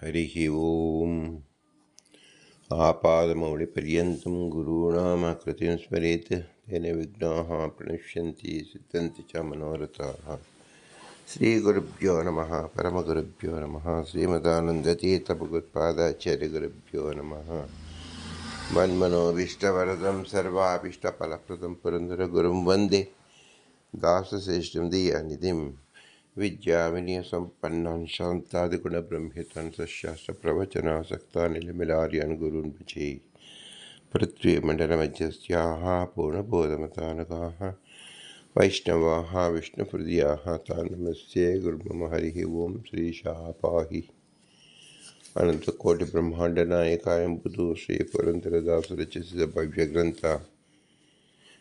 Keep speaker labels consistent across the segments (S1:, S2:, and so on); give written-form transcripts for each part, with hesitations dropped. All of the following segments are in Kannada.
S1: हरिः ओम्। आपादमौलिपर्यन्तं गुरूणामाकृतिं स्मरेत् तेन विघ्नाः प्रणश्यन्ति सिद्धन्ति च मनोरथाः। श्रीगुरुभ्यो नमः। परमगुरुभ्यो नमः। श्रीमदानन्दतीर्थभगवत्पादाचार्यगुरुभ्यो नमः। मन्मनोभीष्टवरदं सर्वाभीष्टफलप्रदं पुरन्दरगुरुं वन्दे दासश्रेष्ठं दीयनिधिं विद्याविनयसम्पन्नान् शान्तादिगुणब्रह्मितान् सशास्त्रप्रवचनासक्तान् निलमिलार्यान् गुरून् भजे। पृथ्वीमण्डलमध्यस्थाः पूर्णबोधमतानकाः वैष्णवाः विष्णुहृदयाः तान् नमस्ये गुरुमम। हरिः ओं। ಶ್ರೀಶಾಹ ಪಾಹಿ. ಅನಂತಕೋಟಿ ನಾಯಕ ಎಂಬುದು ಶ್ರೀ ಪುರಂದರದಾಸರು ರಚಿಸಿದ ಭವ್ಯ ಗ್ರಂಥ.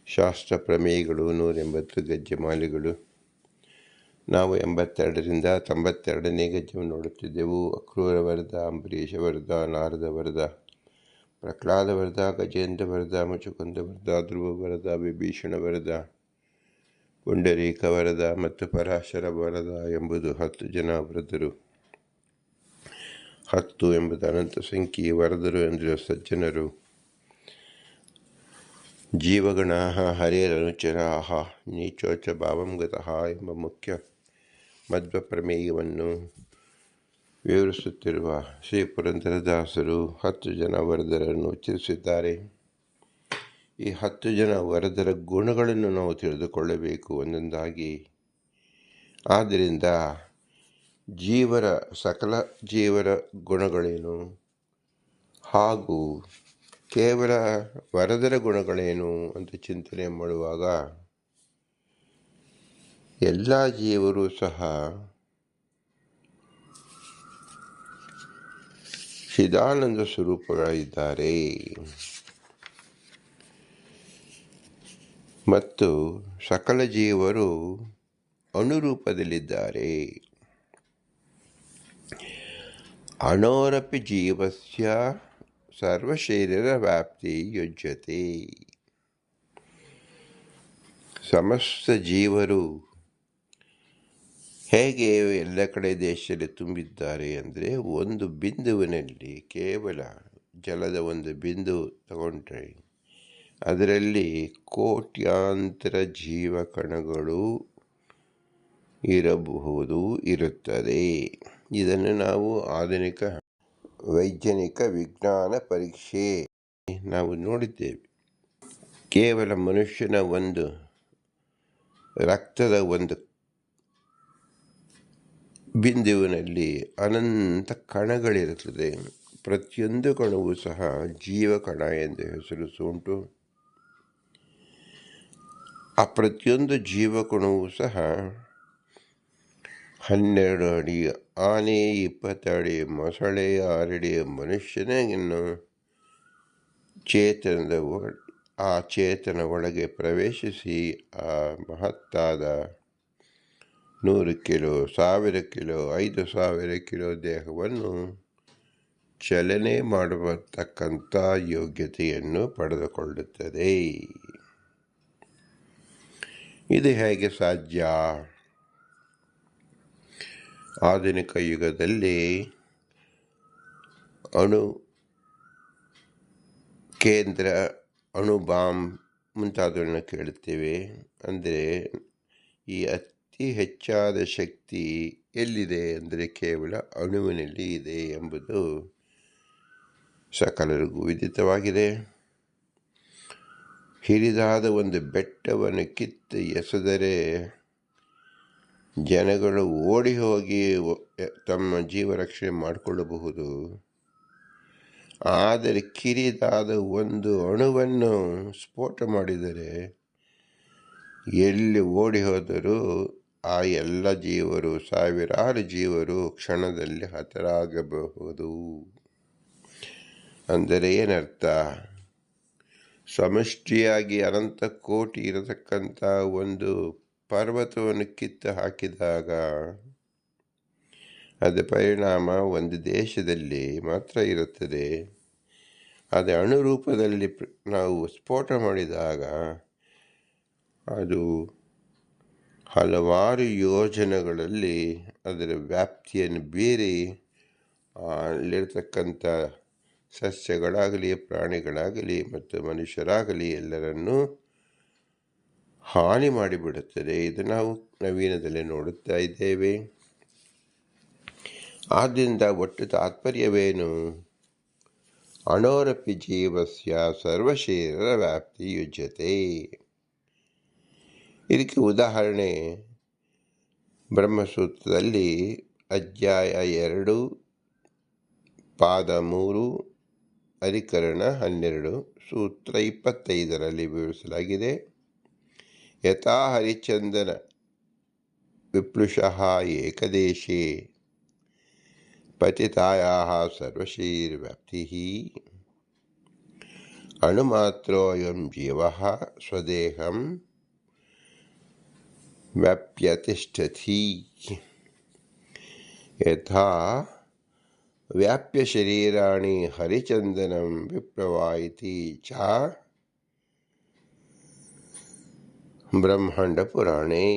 S1: ಶಾಸ್ತ್ರ ಪ್ರಮೇಯಗಳು 180 ಗದ್ಯಮಾಲೆಗಳು. ನಾವು 82ರಿಂದ 92ನೇ ಗದ್ಯವನ್ನು ನೋಡುತ್ತಿದ್ದೆವು. ಅಕ್ರೂರ ವರದ, ಅಂಬರೀಷ ವರದ, ನಾರದ ವರದ, ಪ್ರಹ್ಲಾದ ವರದ, ಗಜೇಂದ್ರ ವರದ, ಮುಚುಕುಂದ ವರದ, ಧ್ರುವ ವರದ, ವಿಭೀಷಣ ವರದ, ಪುಂಡರೀಕ ವರದ ಮತ್ತು ಪರಾಶರ ವರದ ಎಂಬುದು 10 ಜನ ವರದರು. 10 ಎಂಬುದು ಅನಂತ ಸಂಖ್ಯೆ. ವರದರು ಎಂದರೆ ಸಜ್ಜನರು. ಜೀವಗಣ ಹರೇರನುಚರಾಹ ನೀಚೋಚ ಭಾವಂ ಗತಃ ಎಂಬ ಮುಖ್ಯ ಮಧ್ವ ಪ್ರಮೇಯವನ್ನು ವಿವರಿಸುತ್ತಿರುವ ಶ್ರೀ ಪುರಂದರದಾಸರು 10 ಜನ ವರದರನ್ನು ಉಚ್ಚರಿಸಿದ್ದಾರೆ. ಈ 10 ಜನ ವರದರ ಗುಣಗಳನ್ನು ನಾವು ತಿಳಿದುಕೊಳ್ಳಬೇಕು ಒಂದೊಂದಾಗಿ. ಆದ್ದರಿಂದ ಸಕಲ ಜೀವರ ಗುಣಗಳೇನು ಹಾಗೂ ಕೇವಲ ವರದರ ಗುಣಗಳೇನು ಅಂತ ಚಿಂತನೆ ಮಾಡುವಾಗ ಎಲ್ಲ ಜೀವರು ಸಹ ಚಿದಾನಂದ ಸ್ವರೂಪಗಳಿದ್ದಾರೆ ಮತ್ತು ಸಕಲ ಜೀವರು ಅನುರೂಪದಲ್ಲಿದ್ದಾರೆ. ಅಣೋರಪಿ ಜೀವಸ್ಯ ಸರ್ವಶರೀರ ವ್ಯಾಪ್ತಿ ಯುಜ್ಯತೆ. ಸಮಸ್ತ ಜೀವರು ಹೇಗೆ ಎಲ್ಲ ಕಡೆ ದೇಶದಲ್ಲಿ ತುಂಬಿದ್ದಾರೆ ಅಂದರೆ, ಒಂದು ಬಿಂದುವಿನಲ್ಲಿ ಕೇವಲ ಜಲದ ಒಂದು ಬಿಂದು ತಗೊಂಡ್ರೆ ಅದರಲ್ಲಿ ಕೋಟ್ಯಾಂತರ ಜೀವಕಣಗಳು ಇರುತ್ತದೆ. ಇದನ್ನು ನಾವು ಆಧುನಿಕ ವೈಜ್ಞಾನಿಕ ವಿಜ್ಞಾನ ಪರೀಕ್ಷೆ ನಾವು ನೋಡಿದ್ದೇವೆ. ಕೇವಲ ಮನುಷ್ಯನ ಒಂದು ರಕ್ತದ ಒಂದು ಬಿಂದುವಿನಲ್ಲಿ ಅನಂತ ಕಣಗಳಿರುತ್ತದೆ. ಪ್ರತಿಯೊಂದು ಕಣವೂ ಸಹ ಜೀವಕಣ ಎಂದು ಹೆಸರಿಸುಂಟು. ಆ ಪ್ರತಿಯೊಂದು ಜೀವಕಣವೂ ಸಹ 12 ಅಡಿ ಆನೆ, 20 ಅಡಿ ಮೊಸಳೆ, 6 ಅಡಿ ಮನುಷ್ಯನಿನ್ನು ಚೇತನ ಒಳಗೆ ಪ್ರವೇಶಿಸಿ ಆ ಮಹತ್ತಾದ 100 ಕಿಲೋ, 1000 ಕಿಲೋ, 5000 ಕಿಲೋ ದೇಹವನ್ನು ಚಲನೆ ಮಾಡತಕ್ಕಂಥ ಯೋಗ್ಯತೆಯನ್ನು ಪಡೆದುಕೊಳ್ಳುತ್ತದೆ. ಇದು ಹೇಗೆ ಸಾಧ್ಯ? ಆಧುನಿಕ ಯುಗದಲ್ಲಿ ಅಣು ಕೇಂದ್ರ, ಅಣು ಬಾಂಬ್ ಮುಂತಾದವನ್ನು ಕೇಳುತ್ತೇವೆ. ಅಂದರೆ ಈ ಅತಿ ಹೆಚ್ಚಾದ ಶಕ್ತಿ ಎಲ್ಲಿದೆ ಅಂದರೆ ಕೇವಲ ಅಣುವಿನಲ್ಲಿ ಇದೆ ಎಂಬುದು ಸಕಲರಿಗೂ ವಿದಿತವಾಗಿದೆ. ಹಿರಿದಾದ ಒಂದು ಬೆಟ್ಟವನ್ನು ಕಿತ್ತು ಎಸೆದರೆ ಜನಗಳು ಓಡಿ ಹೋಗಿ ತಮ್ಮ ಜೀವ ರಕ್ಷಣೆ ಮಾಡಿಕೊಳ್ಳಬಹುದು. ಆದರೆ ಕಿರಿದಾದ ಒಂದು ಅಣುವನ್ನು ಸ್ಫೋಟ ಮಾಡಿದರೆ ಎಲ್ಲಿ ಓಡಿ ಹೋದರೂ ಆ ಎಲ್ಲ ಜೀವರು, ಸಾವಿರಾರು ಜೀವರು ಕ್ಷಣದಲ್ಲಿ ಹತರಾಗಬಹುದು. ಅಂದರೆ ಏನರ್ಥ? ಸಮಷ್ಟಿಯಾಗಿ ಅನಂತ ಕೋಟಿ ಇರತಕ್ಕಂಥ ಒಂದು ಪರ್ವತವನ್ನು ಕಿತ್ತು ಹಾಕಿದಾಗ ಅದರ ಪರಿಣಾಮ ಒಂದು ದೇಶದಲ್ಲಿ ಮಾತ್ರ ಇರುತ್ತದೆ. ಅದೇ ಅಣುರೂಪದಲ್ಲಿ ನಾವು ಸ್ಫೋಟ ಮಾಡಿದಾಗ ಅದು ಹಲವಾರು ಯೋಜನೆಗಳಲ್ಲಿ ಅದರ ವ್ಯಾಪ್ತಿಯನ್ನು ಬೀರಿ ಅಲ್ಲಿರ್ತಕ್ಕಂಥ ಸಸ್ಯಗಳಾಗಲಿ ಪ್ರಾಣಿಗಳಾಗಲಿ ಮತ್ತು ಮನುಷ್ಯರಾಗಲಿ ಎಲ್ಲರನ್ನೂ ಹಾನಿ ಮಾಡಿಬಿಡುತ್ತದೆ. ಇದು ನಾವು ನವೀನದಲ್ಲಿ ನೋಡುತ್ತಾ ಇದ್ದೇವೆ. ಆದ್ದರಿಂದ ಒಟ್ಟು ತಾತ್ಪರ್ಯವೇನು? ಅಣೋರಪಿ ಜೀವಸ್ಯ ಸರ್ವಶರೀರ ವ್ಯಾಪ್ತಿ ಯುಜ್ಯತೆ. ಇದಕ್ಕೆ ಉದಾಹರಣೆ ಬ್ರಹ್ಮಸೂತ್ರದಲ್ಲಿ ಅಧ್ಯಾಯ 2 ಪಾದ 3 ಅಧಿಕರಣ 12 ಸೂತ್ರ 25ರಲ್ಲಿ ವಿವರಿಸಲಾಗಿದೆ. ಯಥಾ ಹರಿಚಂದನ ವಿಪ್ಲುಷಃ ಏಕದೇಶೇ ಪತಿತಾಯಾಃ ಸರ್ವಶರೀರವ್ಯಾಪ್ತಿಃ ಅಣುಮಾತ್ರೋऽಯಂ ಜೀವಃ ಸ್ವದೇಹಂ ವ್ಯಾಪ್ಯತಿಷ್ಠತಿ ಯಥಾ ವ್ಯಾಪ್ಯ ಶರೀರಾಣಿ ಹರಿಚಂದನಂ ವಿಪ್ಲವಾ ಇತಿ ಚ ಬ್ರಹ್ಮಾಂಡ ಪುರಾಣೇ.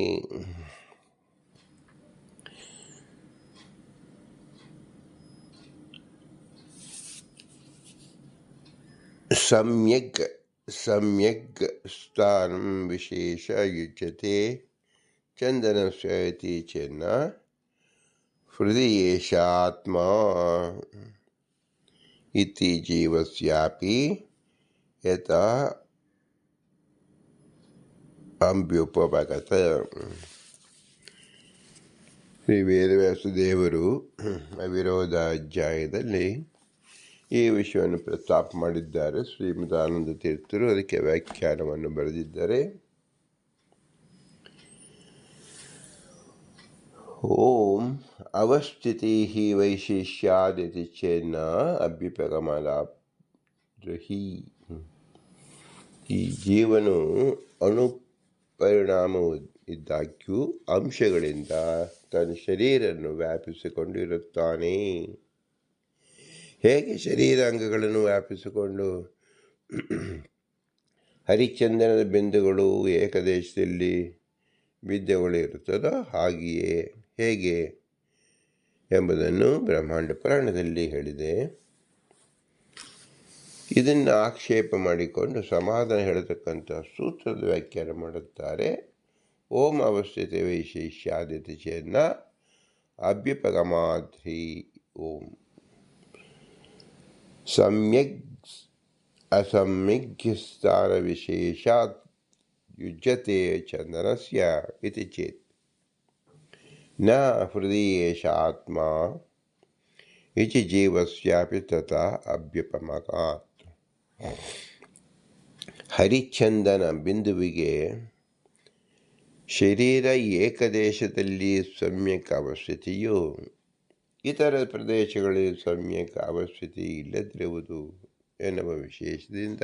S1: ಸಮ್ಯಗ್ ಸ್ಥಾನಂ ವಿಶೇಷ ಯುಜ್ಯತೆ ಚಂದನಸ್ಯ ಇತಿ ಚೇನ್ನ ಹೃದಯ ಏಷ ಆತ್ಮ ಇತಿ ಜೀವಸ್ಯಾಪಿ ಯಥಾ ಅಂಬ್ಯುಪಗತ. ಶ್ರೀ ವೇದವ್ಯಾಸದೇವರು ಅವಿರೋಧ ಅಧ್ಯಾಯದಲ್ಲಿ ಈ ವಿಷಯವನ್ನು ಪ್ರಸ್ತಾಪ ಮಾಡಿದ್ದಾರೆ. ಶ್ರೀಮದಾನಂದ ತೀರ್ಥರು ಅದಕ್ಕೆ ವ್ಯಾಖ್ಯಾನವನ್ನು ಬರೆದಿದ್ದಾರೆ. ಓಂ ಅವಸ್ಥಿತಿ ವೈಶಿಷ್ಯಾದಿತಿ ಚೇನ್ನ ಅಭ್ಯುಪಗಮಲಾದ್ರಹಿ. ಈ ಜೀವನು ಅಣುಪರಿಣಾಮ ಇದ್ದಾಗ್ಯೂ ಅಂಶಗಳಿಂದ ತನ್ನ ಶರೀರವನ್ನು ವ್ಯಾಪಿಸಿಕೊಂಡಿರುತ್ತಾನೆ. ಹೇಗೆ ಶರೀರಾಂಗಗಳನ್ನು ವ್ಯಾಪಿಸಿಕೊಂಡು ಹರಿಚಂದನದ ಬಿಂದುಗಳು ಏಕದೇಶದಲ್ಲಿ ವಿದ್ಯೆಗಳಿರುತ್ತದೋ ಹಾಗೆಯೇ ಹೇಗೆ ಎಂಬುದನ್ನು ಬ್ರಹ್ಮಾಂಡ ಪುರಾಣದಲ್ಲಿ ಹೇಳಿದೆ. ಇದನ್ನು ಆಕ್ಷೇಪ ಮಾಡಿಕೊಂಡು ಸಮಾಧಾನ ಹೇಳತಕ್ಕಂಥ ಸೂತ್ರದ ವ್ಯಾಖ್ಯಾನ ಮಾಡುತ್ತಾರೆ. ಓಂ ಅವಸ್ಥಿತಿ ವೈಶೇಷ್ಯಾದಿತಿ ಚೇನ್ನ ಅಭ್ಯುಪಗಮಾದ್ರಿ. ಓಂ ಸಮ್ಯಗ್ ಅಸಮ್ಯಗ್ ಸ್ಥಾನ ವಿಶೇಷಾತ್ ಯುಜ್ಯತೆ ಚಂದನಸ್ಯ ಇತಿ ಚೇತ್ ನ ಹೃದಯ ಏಷ ಆತ್ಮ ಇತಿ ಜೀವಸ್ಯಾಪಿ ತಥಾ ಅಭ್ಯುಪಗಮಾತ್. ಹರಿಚಂದನ ಬಿಂದುವಿಗೆ ಶರೀರ ಏಕದೇಶದಲ್ಲಿ ಸಮ್ಯಕ್ ಅವಸ್ಥಿತಿಯು ಇತರ ಪ್ರದೇಶಗಳಲ್ಲಿ ಸಮ್ಯಕ್ ಅವಸ್ಥಿತಿ ಇಲ್ಲದಿರುವುದು ಎನ್ನುವ ವಿಶೇಷದಿಂದ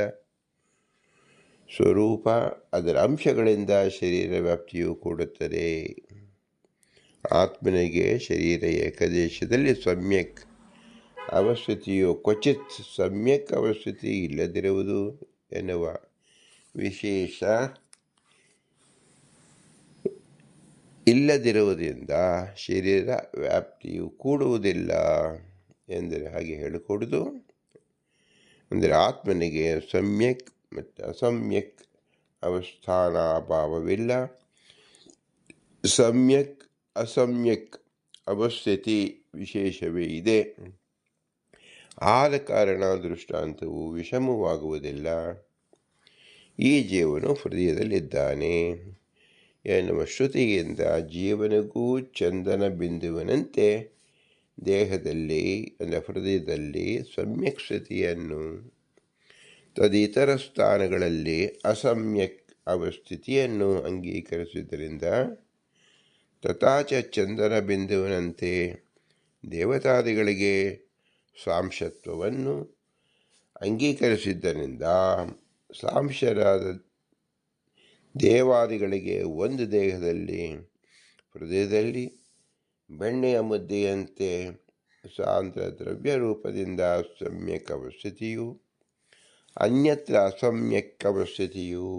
S1: ಸ್ವರೂಪ ಅದರ ಅಂಶಗಳಿಂದ ಶರೀರ ವ್ಯಾಪ್ತಿಯು ಕೂಡುತ್ತದೆ. ಆತ್ಮನಿಗೆ ಶರೀರ ಏಕದೇಶದಲ್ಲಿ ಸಮ್ಯಕ್ ಅವಸ್ಥಿತಿಯು ಕ್ವಚಿತ್ ಸಮ್ಯಕ್ ಅವಸ್ಥಿತಿ ಇಲ್ಲದಿರುವುದು ಎನ್ನುವ ವಿಶೇಷ ಇಲ್ಲದಿರುವುದರಿಂದ ಶರೀರ ವ್ಯಾಪ್ತಿಯು ಕೂಡುವುದಿಲ್ಲ ಎಂದರೆ ಹಾಗೆ ಹೇಳಿಕೊಡುವುದು. ಅಂದರೆ ಆತ್ಮನಿಗೆ ಸಮ್ಯಕ್ ಮತ್ತು ಅಸಮ್ಯಕ್ ಅವಸ್ಥಾನಾಭಾವವಿಲ್ಲ. ಸಮ್ಯಕ್ ಅಸಮ್ಯಕ್ ಅವಸ್ಥಿತಿ ವಿಶೇಷವೇ ಇದೆ. ಆದ ಕಾರಣ ದೃಷ್ಟಾಂತವು ವಿಷಮವಾಗುವುದಿಲ್ಲ. ಈ ಜೀವನು ಹೃದಯದಲ್ಲಿದ್ದಾನೆ ಎನ್ನುವ ಶ್ರುತಿಯಿಂದ ಜೀವನಿಗೂ ಚಂದನ ಬಿಂದುವಿನಂತೆ ದೇಹದಲ್ಲಿ ಅಂದರೆ ಹೃದಯದಲ್ಲಿ ಸಮ್ಯಕ್ ಸ್ಥಿತಿಯನ್ನು ತದಿತರ ಸ್ಥಾನಗಳಲ್ಲಿ ಅಸಮ್ಯಕ್ ಅವಸ್ಥಿತಿಯನ್ನು ಅಂಗೀಕರಿಸುವುದರಿಂದ ತಥಾಚ ಚಂದನ ಬಿಂದುವಿನಂತೆ ದೇವತಾದಿಗಳಿಗೆ ಸಾಂಶತ್ವವನ್ನು ಅಂಗೀಕರಿಸಿದ್ದರಿಂದ ಸಾಂಶರಾದ ದೇವಾದಿಗಳಿಗೆ ಒಂದು ದೇಹದಲ್ಲಿ ಹೃದಯದಲ್ಲಿ ಬೆಣ್ಣೆಯ ಮುದ್ದೆಯಂತೆ ಸಾಂದ್ರ ದ್ರವ್ಯ ರೂಪದಿಂದ ಸಮ್ಯಕ್ ಅವಸ್ಥಿತಿಯು ಅನ್ಯತ್ರ ಅಸಮ್ಯಕ್ ಅವಸ್ಥಿತಿಯು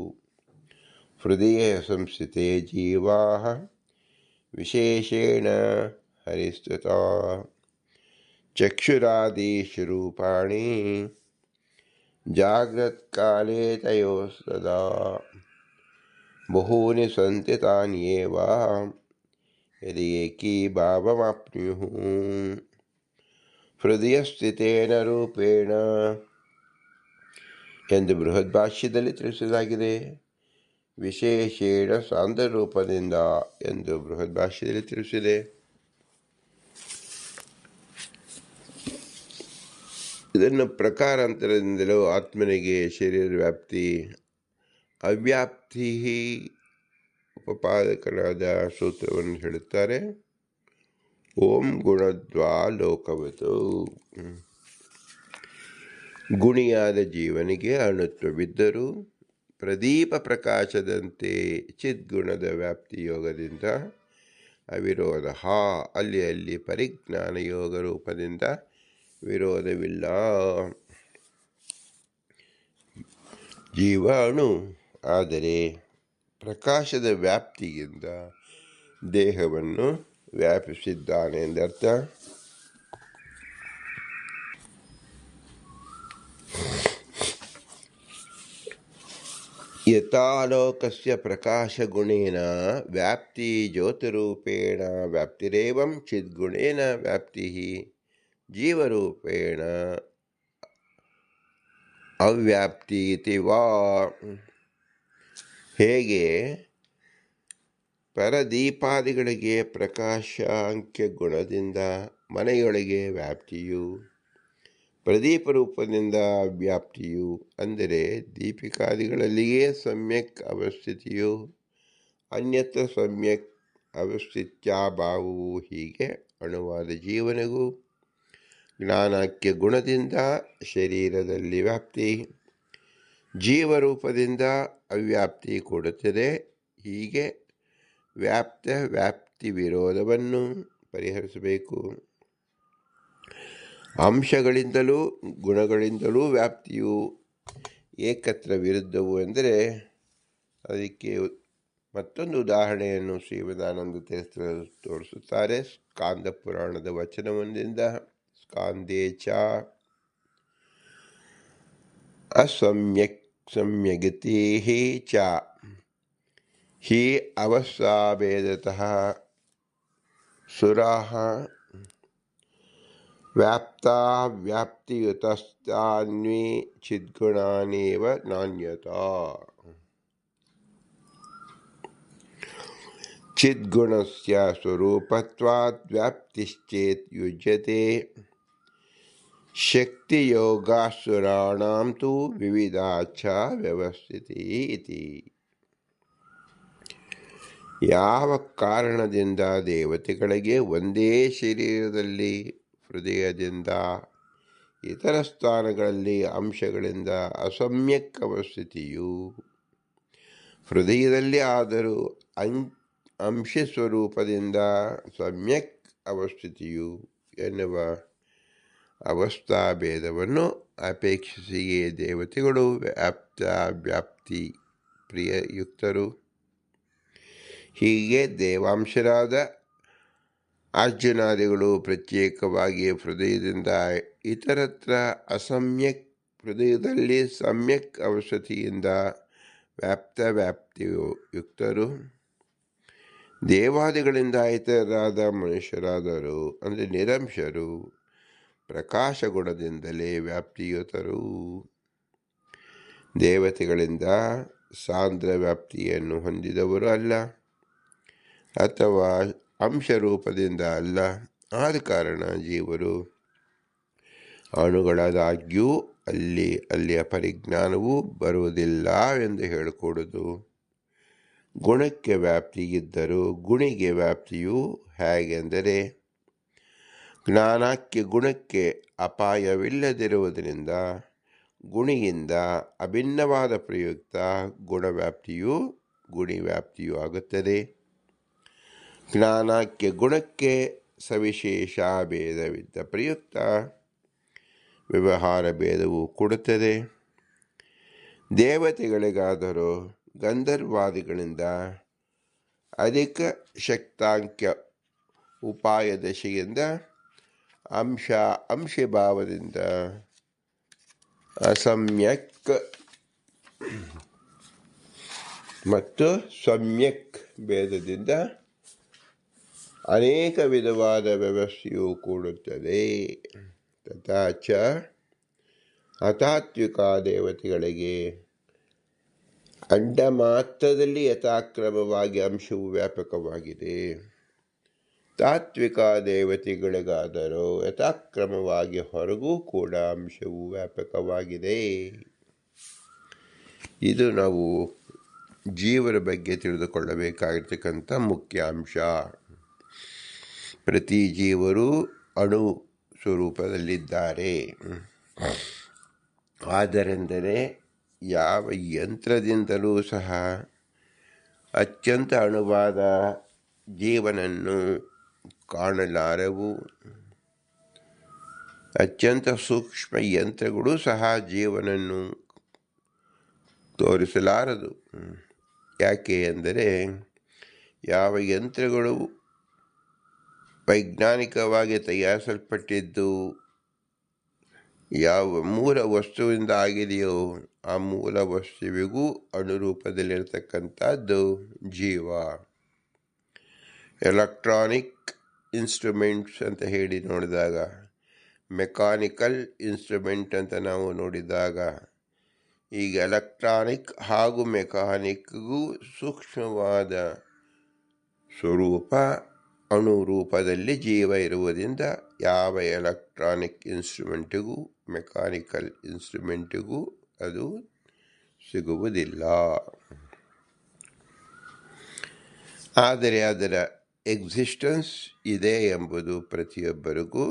S1: ಹೃದಯ ಸಂಸ್ಥಿತೆ ಜೀವಾ ವಿಶೇಷೇಣ ಹರಿಸ್ತುತ ಚಕ್ಷುರಾದೀಶು ರೂಪಾಣಿ ಜಾಗ್ರತ್ಕಾಲೇ ತಯೋಸ್ತದಾ ಬಹೂನಿ ಸಂತಿ ತಾನ್ಯೇವ ಯದಿ ಏಕೀಭಾವಮಾಪ್ನುಯುಃ ಹೃದಯಸ್ಥಿತೇನ ರೂಪೇಣ ಎಂದು ಬೃಹದ್ಭಾಷ್ಯದಲ್ಲಿ ತಿಳಿಸಲಾಗಿದೆ. ವಿಶೇಷೇಣ ಸಾಂದ್ರರೂಪದಿಂದ ಎಂದು ಬೃಹದ್ಭಾಷ್ಯದಲ್ಲಿ ತಿಳಿಸಿದೆ. ಇದನ್ನು ಪ್ರಕಾರಾಂತರದಿಂದಲೂ ಆತ್ಮನಿಗೆ ಶರೀರ ವ್ಯಾಪ್ತಿ ಅವ್ಯಾಪ್ತಿ ಉಪಪಾದಕರಾದ ಸೂತ್ರವನ್ನು ಹೇಳುತ್ತಾರೆ. ಓಂ ಗುಣದ್ವಾ ಲೋಕವತು. ಗುಣಿಯಾದ ಜೀವನಿಗೆ ಅಣುತ್ವವಿದ್ದರೂ ಪ್ರದೀಪ ಪ್ರಕಾಶದಂತೆ ಚಿದ್ಗುಣದ ವ್ಯಾಪ್ತಿ ಯೋಗದಿಂದ ಅವಿರೋಧ ಅಲ್ಲಿ ಪರಿಜ್ಞಾನ ಯೋಗ ರೂಪದಿಂದ ವಿರೋಧವಿಲ್ಲ. ಜೀವ ಅಣು ಆದರೆ ಪ್ರಕಾಶದ ವ್ಯಾಪ್ತಿಯಿಂದ ದೇಹವನ್ನು ವ್ಯಾಪಿಸಿದ್ದಾನೆ ಎಂದರ್ಥ. ಯಥಾಲೋಕಸ್ಯ ಪ್ರಕಾಶಗುಣೇನ ವ್ಯಾಪ್ತಿ ಜ್ಯೋತಿರೂಪೇಣ ವ್ಯಾಪ್ತಿರೇವಂ ಚಿದ್ಗುಣೇನ ವ್ಯಾಪ್ತಿ ಜೀವರೂಪೇಣ ಅವ್ಯಾಪ್ತಿ ಇತಿ ವಾ. ಹೇಗೆ ಪರದೀಪಾದಿಗಳಿಗೆ ಪ್ರಕಾಶಾಂಕ್ಯ ಗುಣದಿಂದ ಮನೆಯೊಳಗೆ ವ್ಯಾಪ್ತಿಯು, ಪ್ರದೀಪ ರೂಪದಿಂದ ವ್ಯಾಪ್ತಿಯು ಅಂದರೆ ದೀಪಿಕಾದಿಗಳಲ್ಲಿಯೇ ಸಮ್ಯಕ್ ಅವಸ್ಥಿತಿಯು, ಅನ್ಯತ್ರ ಸಮ್ಯಕ್ ಅವಸ್ಥಿತ್ಯಾಭಾವವು, ಹೀಗೆ ಅಣುವಾದ ಜೀವನಿಗೂ ಜ್ಞಾನಾಖ್ಯ ಗುಣದಿಂದ ಶರೀರದಲ್ಲಿ ವ್ಯಾಪ್ತಿ, ಜೀವರೂಪದಿಂದ ಅವ್ಯಾಪ್ತಿ ಕೊಡುತ್ತದೆ. ಹೀಗೆ ವ್ಯಾಪ್ತಿ ವಿರೋಧವನ್ನು ಪರಿಹರಿಸಬೇಕು. ಅಂಶಗಳಿಂದಲೂ ಗುಣಗಳಿಂದಲೂ ವ್ಯಾಪ್ತಿಯು ಏಕತ್ರ ವಿರುದ್ಧವು ಎಂದರೆ ಅದಕ್ಕೆ ಮತ್ತೊಂದು ಉದಾಹರಣೆಯನ್ನು ಶ್ರೀಮದಾನಂದ ತೀರ್ಥರು ತೋರಿಸುತ್ತಾರೆ. ಸ್ಕಾಂದ ಪುರಾಣದ ವಚನವೊಂದಿಂದ ಸ್ಕಾಂದೇ ಚ ಅಸಮ್ಯಗತಿ ಚ ಹಿ ಅವಸ್ಥಾಭೇದತಃ ಸುರಾಃ ವ್ಯಾಪ್ತಿಯುತಸ್ತಾನ್ವಿ ಚಿದ್ಗುಣಾನೇವ ನಾನ್ಯತಾ. ಚಿದ್ಗುಣಸ್ಯ ಸ್ವರೂಪತ್ವಾದ್ ವ್ಯಾಪ್ತಿಶ್ಚೇತ್ ಯುಜ್ಯತೆ. ಶಕ್ತಿಯೋಗಾಸುರಾಣಾಂ ತು ವಿವಿಧಾಚ ವ್ಯವಸ್ಥಿತಿ ಇತಿ. ಯಾವ ಕಾರಣದಿಂದ ದೇವತೆಗಳಿಗೆ ಒಂದೇ ಶರೀರದಲ್ಲಿ ಹೃದಯದಿಂದ ಇತರ ಸ್ಥಾನಗಳಲ್ಲಿ ಅಂಶಗಳಿಂದ ಅಸಮ್ಯಕ್ ಅವಸ್ಥಿತಿಯು, ಹೃದಯದಲ್ಲಿ ಆದರೂ ಅಂಶ ಸ್ವರೂಪದಿಂದ ಸಮ್ಯಕ್ ಅವಸ್ಥಿತಿಯು ಎನ್ನುವ ಅವಸ್ಥಾಭೇದವನ್ನು ಅಪೇಕ್ಷಿಸಿಯೇ ದೇವತೆಗಳು ವ್ಯಾಪ್ತಿ ಪ್ರಿಯಯುಕ್ತರು. ಹೀಗೆ ದೇವಾಂಶರಾದ ಅರ್ಜುನಾದಿಗಳು ಪ್ರತ್ಯೇಕವಾಗಿ ಹೃದಯದಿಂದ ಇತರತ್ರ ಅಸಮ್ಯಕ್, ಹೃದಯದಲ್ಲಿ ಸಮ್ಯಕ್ ಅವಸ್ಥಿತಿಯಿಂದ ವ್ಯಾಪ್ತಿಯುಕ್ತರು. ದೇವಾದಿಗಳಿಂದ ಇತರರಾದ ಮನುಷ್ಯರಾದರು ಅಂದರೆ ನಿರಂಶರು ಪ್ರಕಾಶ ಗುಣದಿಂದಲೇ ವ್ಯಾಪ್ತಿಯುತರು. ದೇವತೆಗಳಿಂದ ಸಾಂದ್ರ ವ್ಯಾಪ್ತಿಯನ್ನು ಹೊಂದಿದವರು ಅಲ್ಲ, ಅಥವಾ ಅಂಶರೂಪದಿಂದ ಅಲ್ಲ. ಆದ ಕಾರಣ ಜೀವರು ಅಣುಗಳಾದಾಗ್ಯೂ ಅಲ್ಲಿಯ ಪರಿಜ್ಞಾನವೂ ಬರುವುದಿಲ್ಲ ಎಂದು ಹೇಳಿಕೊಡುವುದು. ಗುಣಕ್ಕೆ ವ್ಯಾಪ್ತಿ ಇದ್ದರೂ ಗುಣಿಗೆ ವ್ಯಾಪ್ತಿಯು ಹೇಗೆಂದರೆ, ಜ್ಞಾನಕ್ಕೆ ಗುಣಕ್ಕೆ ಅಪಾಯವಿಲ್ಲದಿರುವುದರಿಂದ ಗುಣಿಯಿಂದ ಅಭಿನ್ನವಾದ ಪ್ರಯುಕ್ತ ಗುಣವ್ಯಾಪ್ತಿಯು ಗುಣಿವ್ಯಾಪ್ತಿಯೂ ಆಗುತ್ತದೆ. ಜ್ಞಾನಕ್ಕೆ ಗುಣಕ್ಕೆ ಸವಿಶೇಷ ಭೇದವಿದ್ದ ಪ್ರಯುಕ್ತ ವ್ಯವಹಾರ ಭೇದವು ಕೊಡುತ್ತದೆ. ದೇವತೆಗಳಿಗಾದರೂ ಗಂಧರ್ವಾದಿಗಳಿಂದ ಅಧಿಕ ಶಕ್ತಾಂಕ್ಯ ಉಪಾಯ ದಶೆಯಿಂದ ಅಂಶ ಅಂಶಭಾವದಿಂದ ಅಸಮ್ಯಕ್ ಮತ್ತು ಸಮ್ಯಕ್ ಭೇದದಿಂದ ಅನೇಕ ವಿಧವಾದ ವ್ಯವಸ್ಥೆಯು ಕೂಡುತ್ತದೆ. ತಥಾಚ ಅತಾತ್ವಿಕ ದೇವತೆಗಳಿಗೆ ಅಂಡ ಮಾತ್ರದಲ್ಲಿ ಯಥಾಕ್ರಮವಾಗಿ ಅಂಶವು ವ್ಯಾಪಕವಾಗಿದೆ. ತಾತ್ವಿಕ ದೇವತೆಗಳಿಗಾದರೂ ಯಥಾಕ್ರಮವಾಗಿ ಹೊರಗೂ ಕೂಡ ಅಂಶವು ವ್ಯಾಪಕವಾಗಿದೆ. ಇದು ನಾವು ಜೀವನ ಬಗ್ಗೆ ತಿಳಿದುಕೊಳ್ಳಬೇಕಾಗಿರ್ತಕ್ಕಂಥ ಮುಖ್ಯ ಅಂಶ. ಪ್ರತಿ ಜೀವರು ಅಣು ಸ್ವರೂಪದಲ್ಲಿದ್ದಾರೆ. ಆದ್ದರಿಂದಲೇ ಯಾವ ಯಂತ್ರದಿಂದಲೂ ಸಹ ಅತ್ಯಂತ ಅಣುವಾದ ಜೀವನನ್ನು ಕಾಣಲಾರವು. ಅತ್ಯಂತ ಸೂಕ್ಷ್ಮ ಯಂತ್ರಗಳು ಸಹ ಜೀವನನ್ನು ತೋರಿಸಲಾರದು. ಯಾಕೆ ಎಂದರೆ ಯಾವ ಯಂತ್ರಗಳು ವೈಜ್ಞಾನಿಕವಾಗಿ ತಯಾರಿಸಲ್ಪಟ್ಟಿದ್ದು ಯಾವ ಮೂಲ ವಸ್ತುವಿಂದ ಆಗಿದೆಯೋ ಆ ಮೂಲ ವಸ್ತುವಿಗೂ ಅನುರೂಪದಲ್ಲಿರತಕ್ಕಂಥದ್ದು ಜೀವ. ಎಲೆಕ್ಟ್ರಾನಿಕ್ ಇನ್ಸ್ಟ್ರೂಮೆಂಟ್ಸ್ ಅಂತ ಹೇಳಿ ನೋಡಿದಾಗ, ಮೆಕ್ಯಾನಿಕಲ್ ಇನ್ಸ್ಟ್ರೂಮೆಂಟ್ ಅಂತ ನಾವು ನೋಡಿದಾಗ, ಈಗ ಎಲೆಕ್ಟ್ರಾನಿಕ್ ಹಾಗೂ ಮೆಕ್ಯಾನಿಕ್ಗೂ ಸೂಕ್ಷ್ಮವಾದ ಸ್ವರೂಪ ಅಣುರೂಪದಲ್ಲಿ ಜೀವ ಇರುವುದರಿಂದ ಯಾವ ಎಲೆಕ್ಟ್ರಾನಿಕ್ ಇನ್ಸ್ಟ್ರೂಮೆಂಟಿಗೂ ಮೆಕ್ಯಾನಿಕಲ್ ಇನ್ಸ್ಟ್ರೂಮೆಂಟಿಗೂ ಅದು ಸಿಗುವುದಿಲ್ಲ. ಆದರೆ ಅದರ ಎಕ್ಸಿಸ್ಟೆನ್ಸ್ ಇದೆ ಎಂಬುದು ಪ್ರತಿಯೊಬ್ಬರಿಗೂ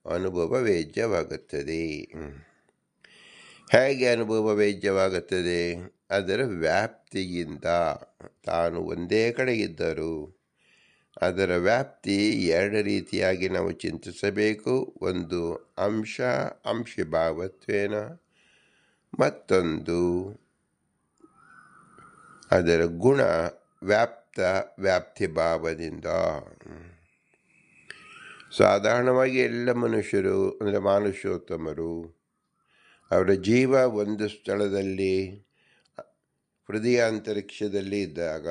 S1: ಅನುಭವ ವೇದ್ಯವಾಗುತ್ತದೆ. ಹೇಗೆ ಅನುಭವ ವೇದ್ಯವಾಗುತ್ತದೆ? ಅದರ ವ್ಯಾಪ್ತಿಯಿಂದ. ತಾನು ಒಂದೇ ಕಡೆ ಇದ್ದರೂ ಅದರ ವ್ಯಾಪ್ತಿ ಎರಡು ರೀತಿಯಾಗಿ ನಾವು ಚಿಂತಿಸಬೇಕು. ಒಂದು ಅಂಶಭಾವತ್ವೇನ, ಮತ್ತೊಂದು ಅದರ ಗುಣ ವ್ಯಾಪ್ತಿಭಾವದಿಂದ. ಸಾಧಾರಣವಾಗಿ ಎಲ್ಲ ಮನುಷ್ಯರು ಅಂದರೆ ಮಾನುಷೋತ್ತಮರು ಅವರ ಜೀವ ಒಂದು ಸ್ಥಳದಲ್ಲಿ ಹೃದಯ ಅಂತರಿಕ್ಷದಲ್ಲಿ ಇದ್ದಾಗ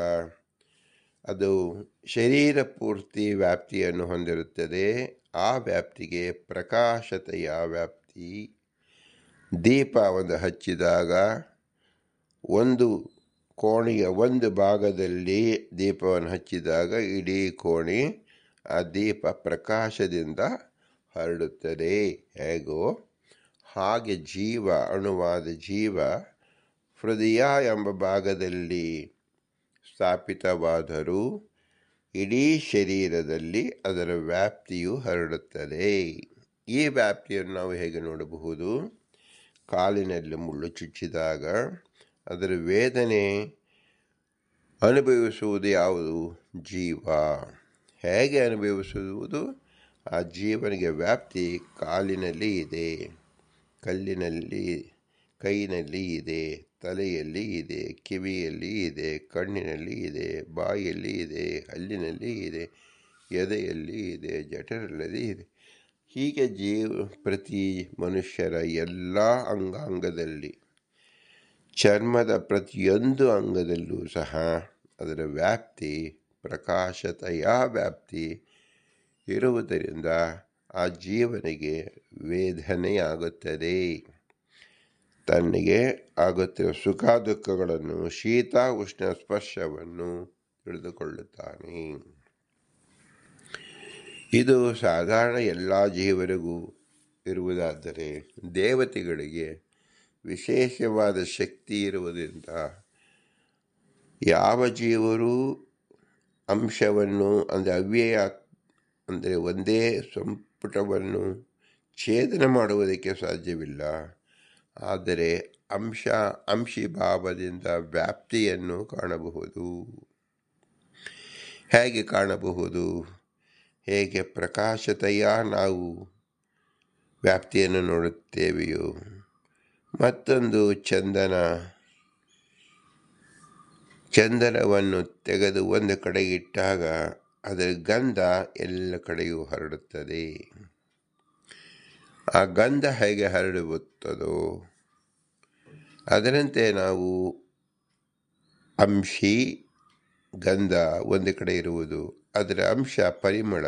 S1: ಅದು ಶರೀರ ಪೂರ್ತಿ ವ್ಯಾಪ್ತಿಯನ್ನು ಹೊಂದಿರುತ್ತದೆ. ಆ ವ್ಯಾಪ್ತಿಗೆ ಪ್ರಕಾಶತೆಯ ವ್ಯಾಪ್ತಿ. ದೀಪ ಒಂದು ಹಚ್ಚಿದಾಗ ಒಂದು ಕೋಣೆಯ ಒಂದು ಭಾಗದಲ್ಲಿ ದೀಪವನ್ನು ಹಚ್ಚಿದಾಗ ಇಡೀ ಕೋಣೆ ಆ ದೀಪ ಪ್ರಕಾಶದಿಂದ ಹರಡುತ್ತದೆ. ಹೇಗೋ ಹಾಗೆ ಜೀವ, ಅಣುವಾದ ಜೀವ ಹೃದಯ ಎಂಬ ಭಾಗದಲ್ಲಿ ಸ್ಥಾಪಿತವಾದರೂ ಇಡೀ ಶರೀರದಲ್ಲಿ ಅದರ ವ್ಯಾಪ್ತಿಯು ಹರಡುತ್ತದೆ. ಈ ವ್ಯಾಪ್ತಿಯನ್ನು ನಾವು ಹೇಗೆ ನೋಡಬಹುದು? ಕಾಲಿನಲ್ಲಿ ಮುಳ್ಳು ಚುಚ್ಚಿದಾಗ ಅದರ ವೇದನೆ ಅನುಭವಿಸುವುದು ಯಾವುದು? ಜೀವ. ಹೇಗೆ ಅನುಭವಿಸುವುದು? ಆ ಜೀವನಿಗೆ ವ್ಯಾಪ್ತಿ ಕಾಲಿನಲ್ಲಿ ಇದೆ, ಕೈನಲ್ಲಿ ಇದೆ, ತಲೆಯಲ್ಲಿ ಇದೆ, ಕಿವಿಯಲ್ಲಿ ಇದೆ, ಕಣ್ಣಿನಲ್ಲಿ ಇದೆ, ಬಾಯಲ್ಲಿ ಇದೆ, ಹಲ್ಲಿನಲ್ಲಿ ಇದೆ, ಎದೆಯಲ್ಲಿ ಇದೆ, ಜಠರಲ್ಲಿ ಇದೆ. ಹೀಗೆ ಪ್ರತಿ ಮನುಷ್ಯರ ಎಲ್ಲ ಅಂಗಾಂಗದಲ್ಲಿ, ಚರ್ಮದ ಪ್ರತಿಯೊಂದು ಅಂಗದಲ್ಲೂ ಸಹ ಅದರ ವ್ಯಾಪ್ತಿ, ಪ್ರಕಾಶತೆಯ ವ್ಯಾಪ್ತಿ ಇರುವುದರಿಂದ ಆ ಜೀವನಿಗೆ ವೇದನೆಯಾಗುತ್ತದೆ. ತನಗೆ ಆಗುತ್ತಿರುವ ಸುಖ ದುಃಖಗಳನ್ನು, ಶೀತ ಉಷ್ಣ ಸ್ಪರ್ಶವನ್ನು ತಿಳಿದುಕೊಳ್ಳುತ್ತಾನೆ. ಇದು ಸಾಧಾರಣ ಎಲ್ಲ ಜೀವರಿಗೂ ಇರುವುದಾದರೆ ದೇವತೆಗಳಿಗೆ ವಿಶೇಷವಾದ ಶಕ್ತಿ ಇರುವುದರಿಂದ ಯಾವ ಜೀವರು ಅಂಶವನ್ನು ಅಂದರೆ ಅವ್ಯಯ ಅಂದರೆ ಒಂದೇ ಸಂಪುಟವನ್ನು ಛೇದನ ಮಾಡುವುದಕ್ಕೆ ಸಾಧ್ಯವಿಲ್ಲ. ಆದರೆ ಅಂಶೀಭಾವದಿಂದ ವ್ಯಾಪ್ತಿಯನ್ನು ಕಾಣಬಹುದು. ಹೇಗೆ ಕಾಣಬಹುದು? ಹೇಗೆ ಪ್ರಕಾಶತೆಯ ನಾವು ವ್ಯಾಪ್ತಿಯನ್ನು ನೋಡುತ್ತೇವೆಯೋ, ಮತ್ತೊಂದು ಚಂದನವನ್ನು ತೆಗೆದು ಒಂದು ಕಡೆ ಇಟ್ಟಾಗ ಅದರ ಗಂಧ ಎಲ್ಲ ಕಡೆಯೂ ಹರಡುತ್ತದೆ. ಆ ಗಂಧ ಹೇಗೆ ಹರಡುತ್ತದೋ ಅದರಂತೆ ನಾವು ಅಂಶಿ ಗಂಧ ಒಂದು ಕಡೆ ಇರುವುದು, ಅದರ ಅಂಶ ಪರಿಮಳ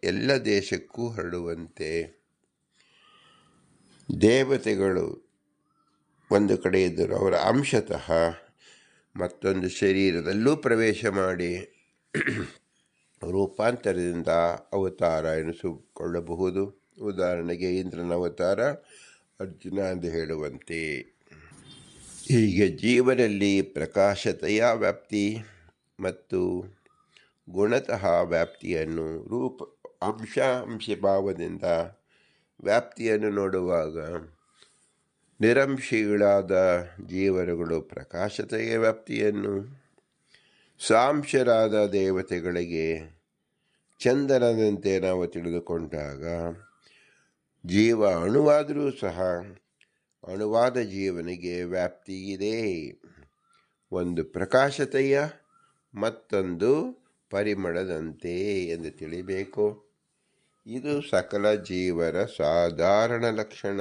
S1: ಎಲ್ಲ ದೇಶಕ್ಕೂ ಹರಡುವಂತೆ ದೇವತೆಗಳು ಒಂದು ಕಡೆ ಇದ್ದರು, ಅವರ ಅಂಶತಃ ಮತ್ತೊಂದು ಶರೀರದಲ್ಲೂ ಪ್ರವೇಶ ಮಾಡಿ ರೂಪಾಂತರದಿಂದ ಅವತಾರ ಎನಿಸಿಕೊಳ್ಳಬಹುದು. ಉದಾಹರಣೆಗೆ ಇಂದ್ರನ ಅವತಾರ ಅರ್ಜುನ ಎಂದು ಹೇಳುವಂತೆ. ಹೀಗೆ ಜೀವನಲ್ಲಿ ಪ್ರಕಾಶತೆಯ ವ್ಯಾಪ್ತಿ ಮತ್ತು ಗುಣತಃ ವ್ಯಾಪ್ತಿಯನ್ನು ಅಂಶಭಾವದಿಂದ ವ್ಯಾಪ್ತಿಯನ್ನು ನೋಡುವಾಗ ನಿರಂಶಿಗಳಾದ ಜೀವರುಗಳು ಪ್ರಕಾಶತೆಯ ವ್ಯಾಪ್ತಿಯನ್ನು, ಸಾಂಶರಾದ ದೇವತೆಗಳಿಗೆ ಚಂದನದಂತೆ ನಾವು ತಿಳಿದುಕೊಂಡಾಗ ಜೀವ ಅಣುವಾದರೂ ಸಹ ಅಣುವಾದ ಜೀವನಿಗೆ ವ್ಯಾಪ್ತಿ ಇದೆ. ಒಂದು ಪ್ರಕಾಶತೆಯ ಮತ್ತೊಂದು ಪರಿಮಳದಂತೆ ಎಂದು ತಿಳಿಬೇಕು. ಇದು ಸಕಲ ಜೀವರ ಸಾಧಾರಣ ಲಕ್ಷಣ.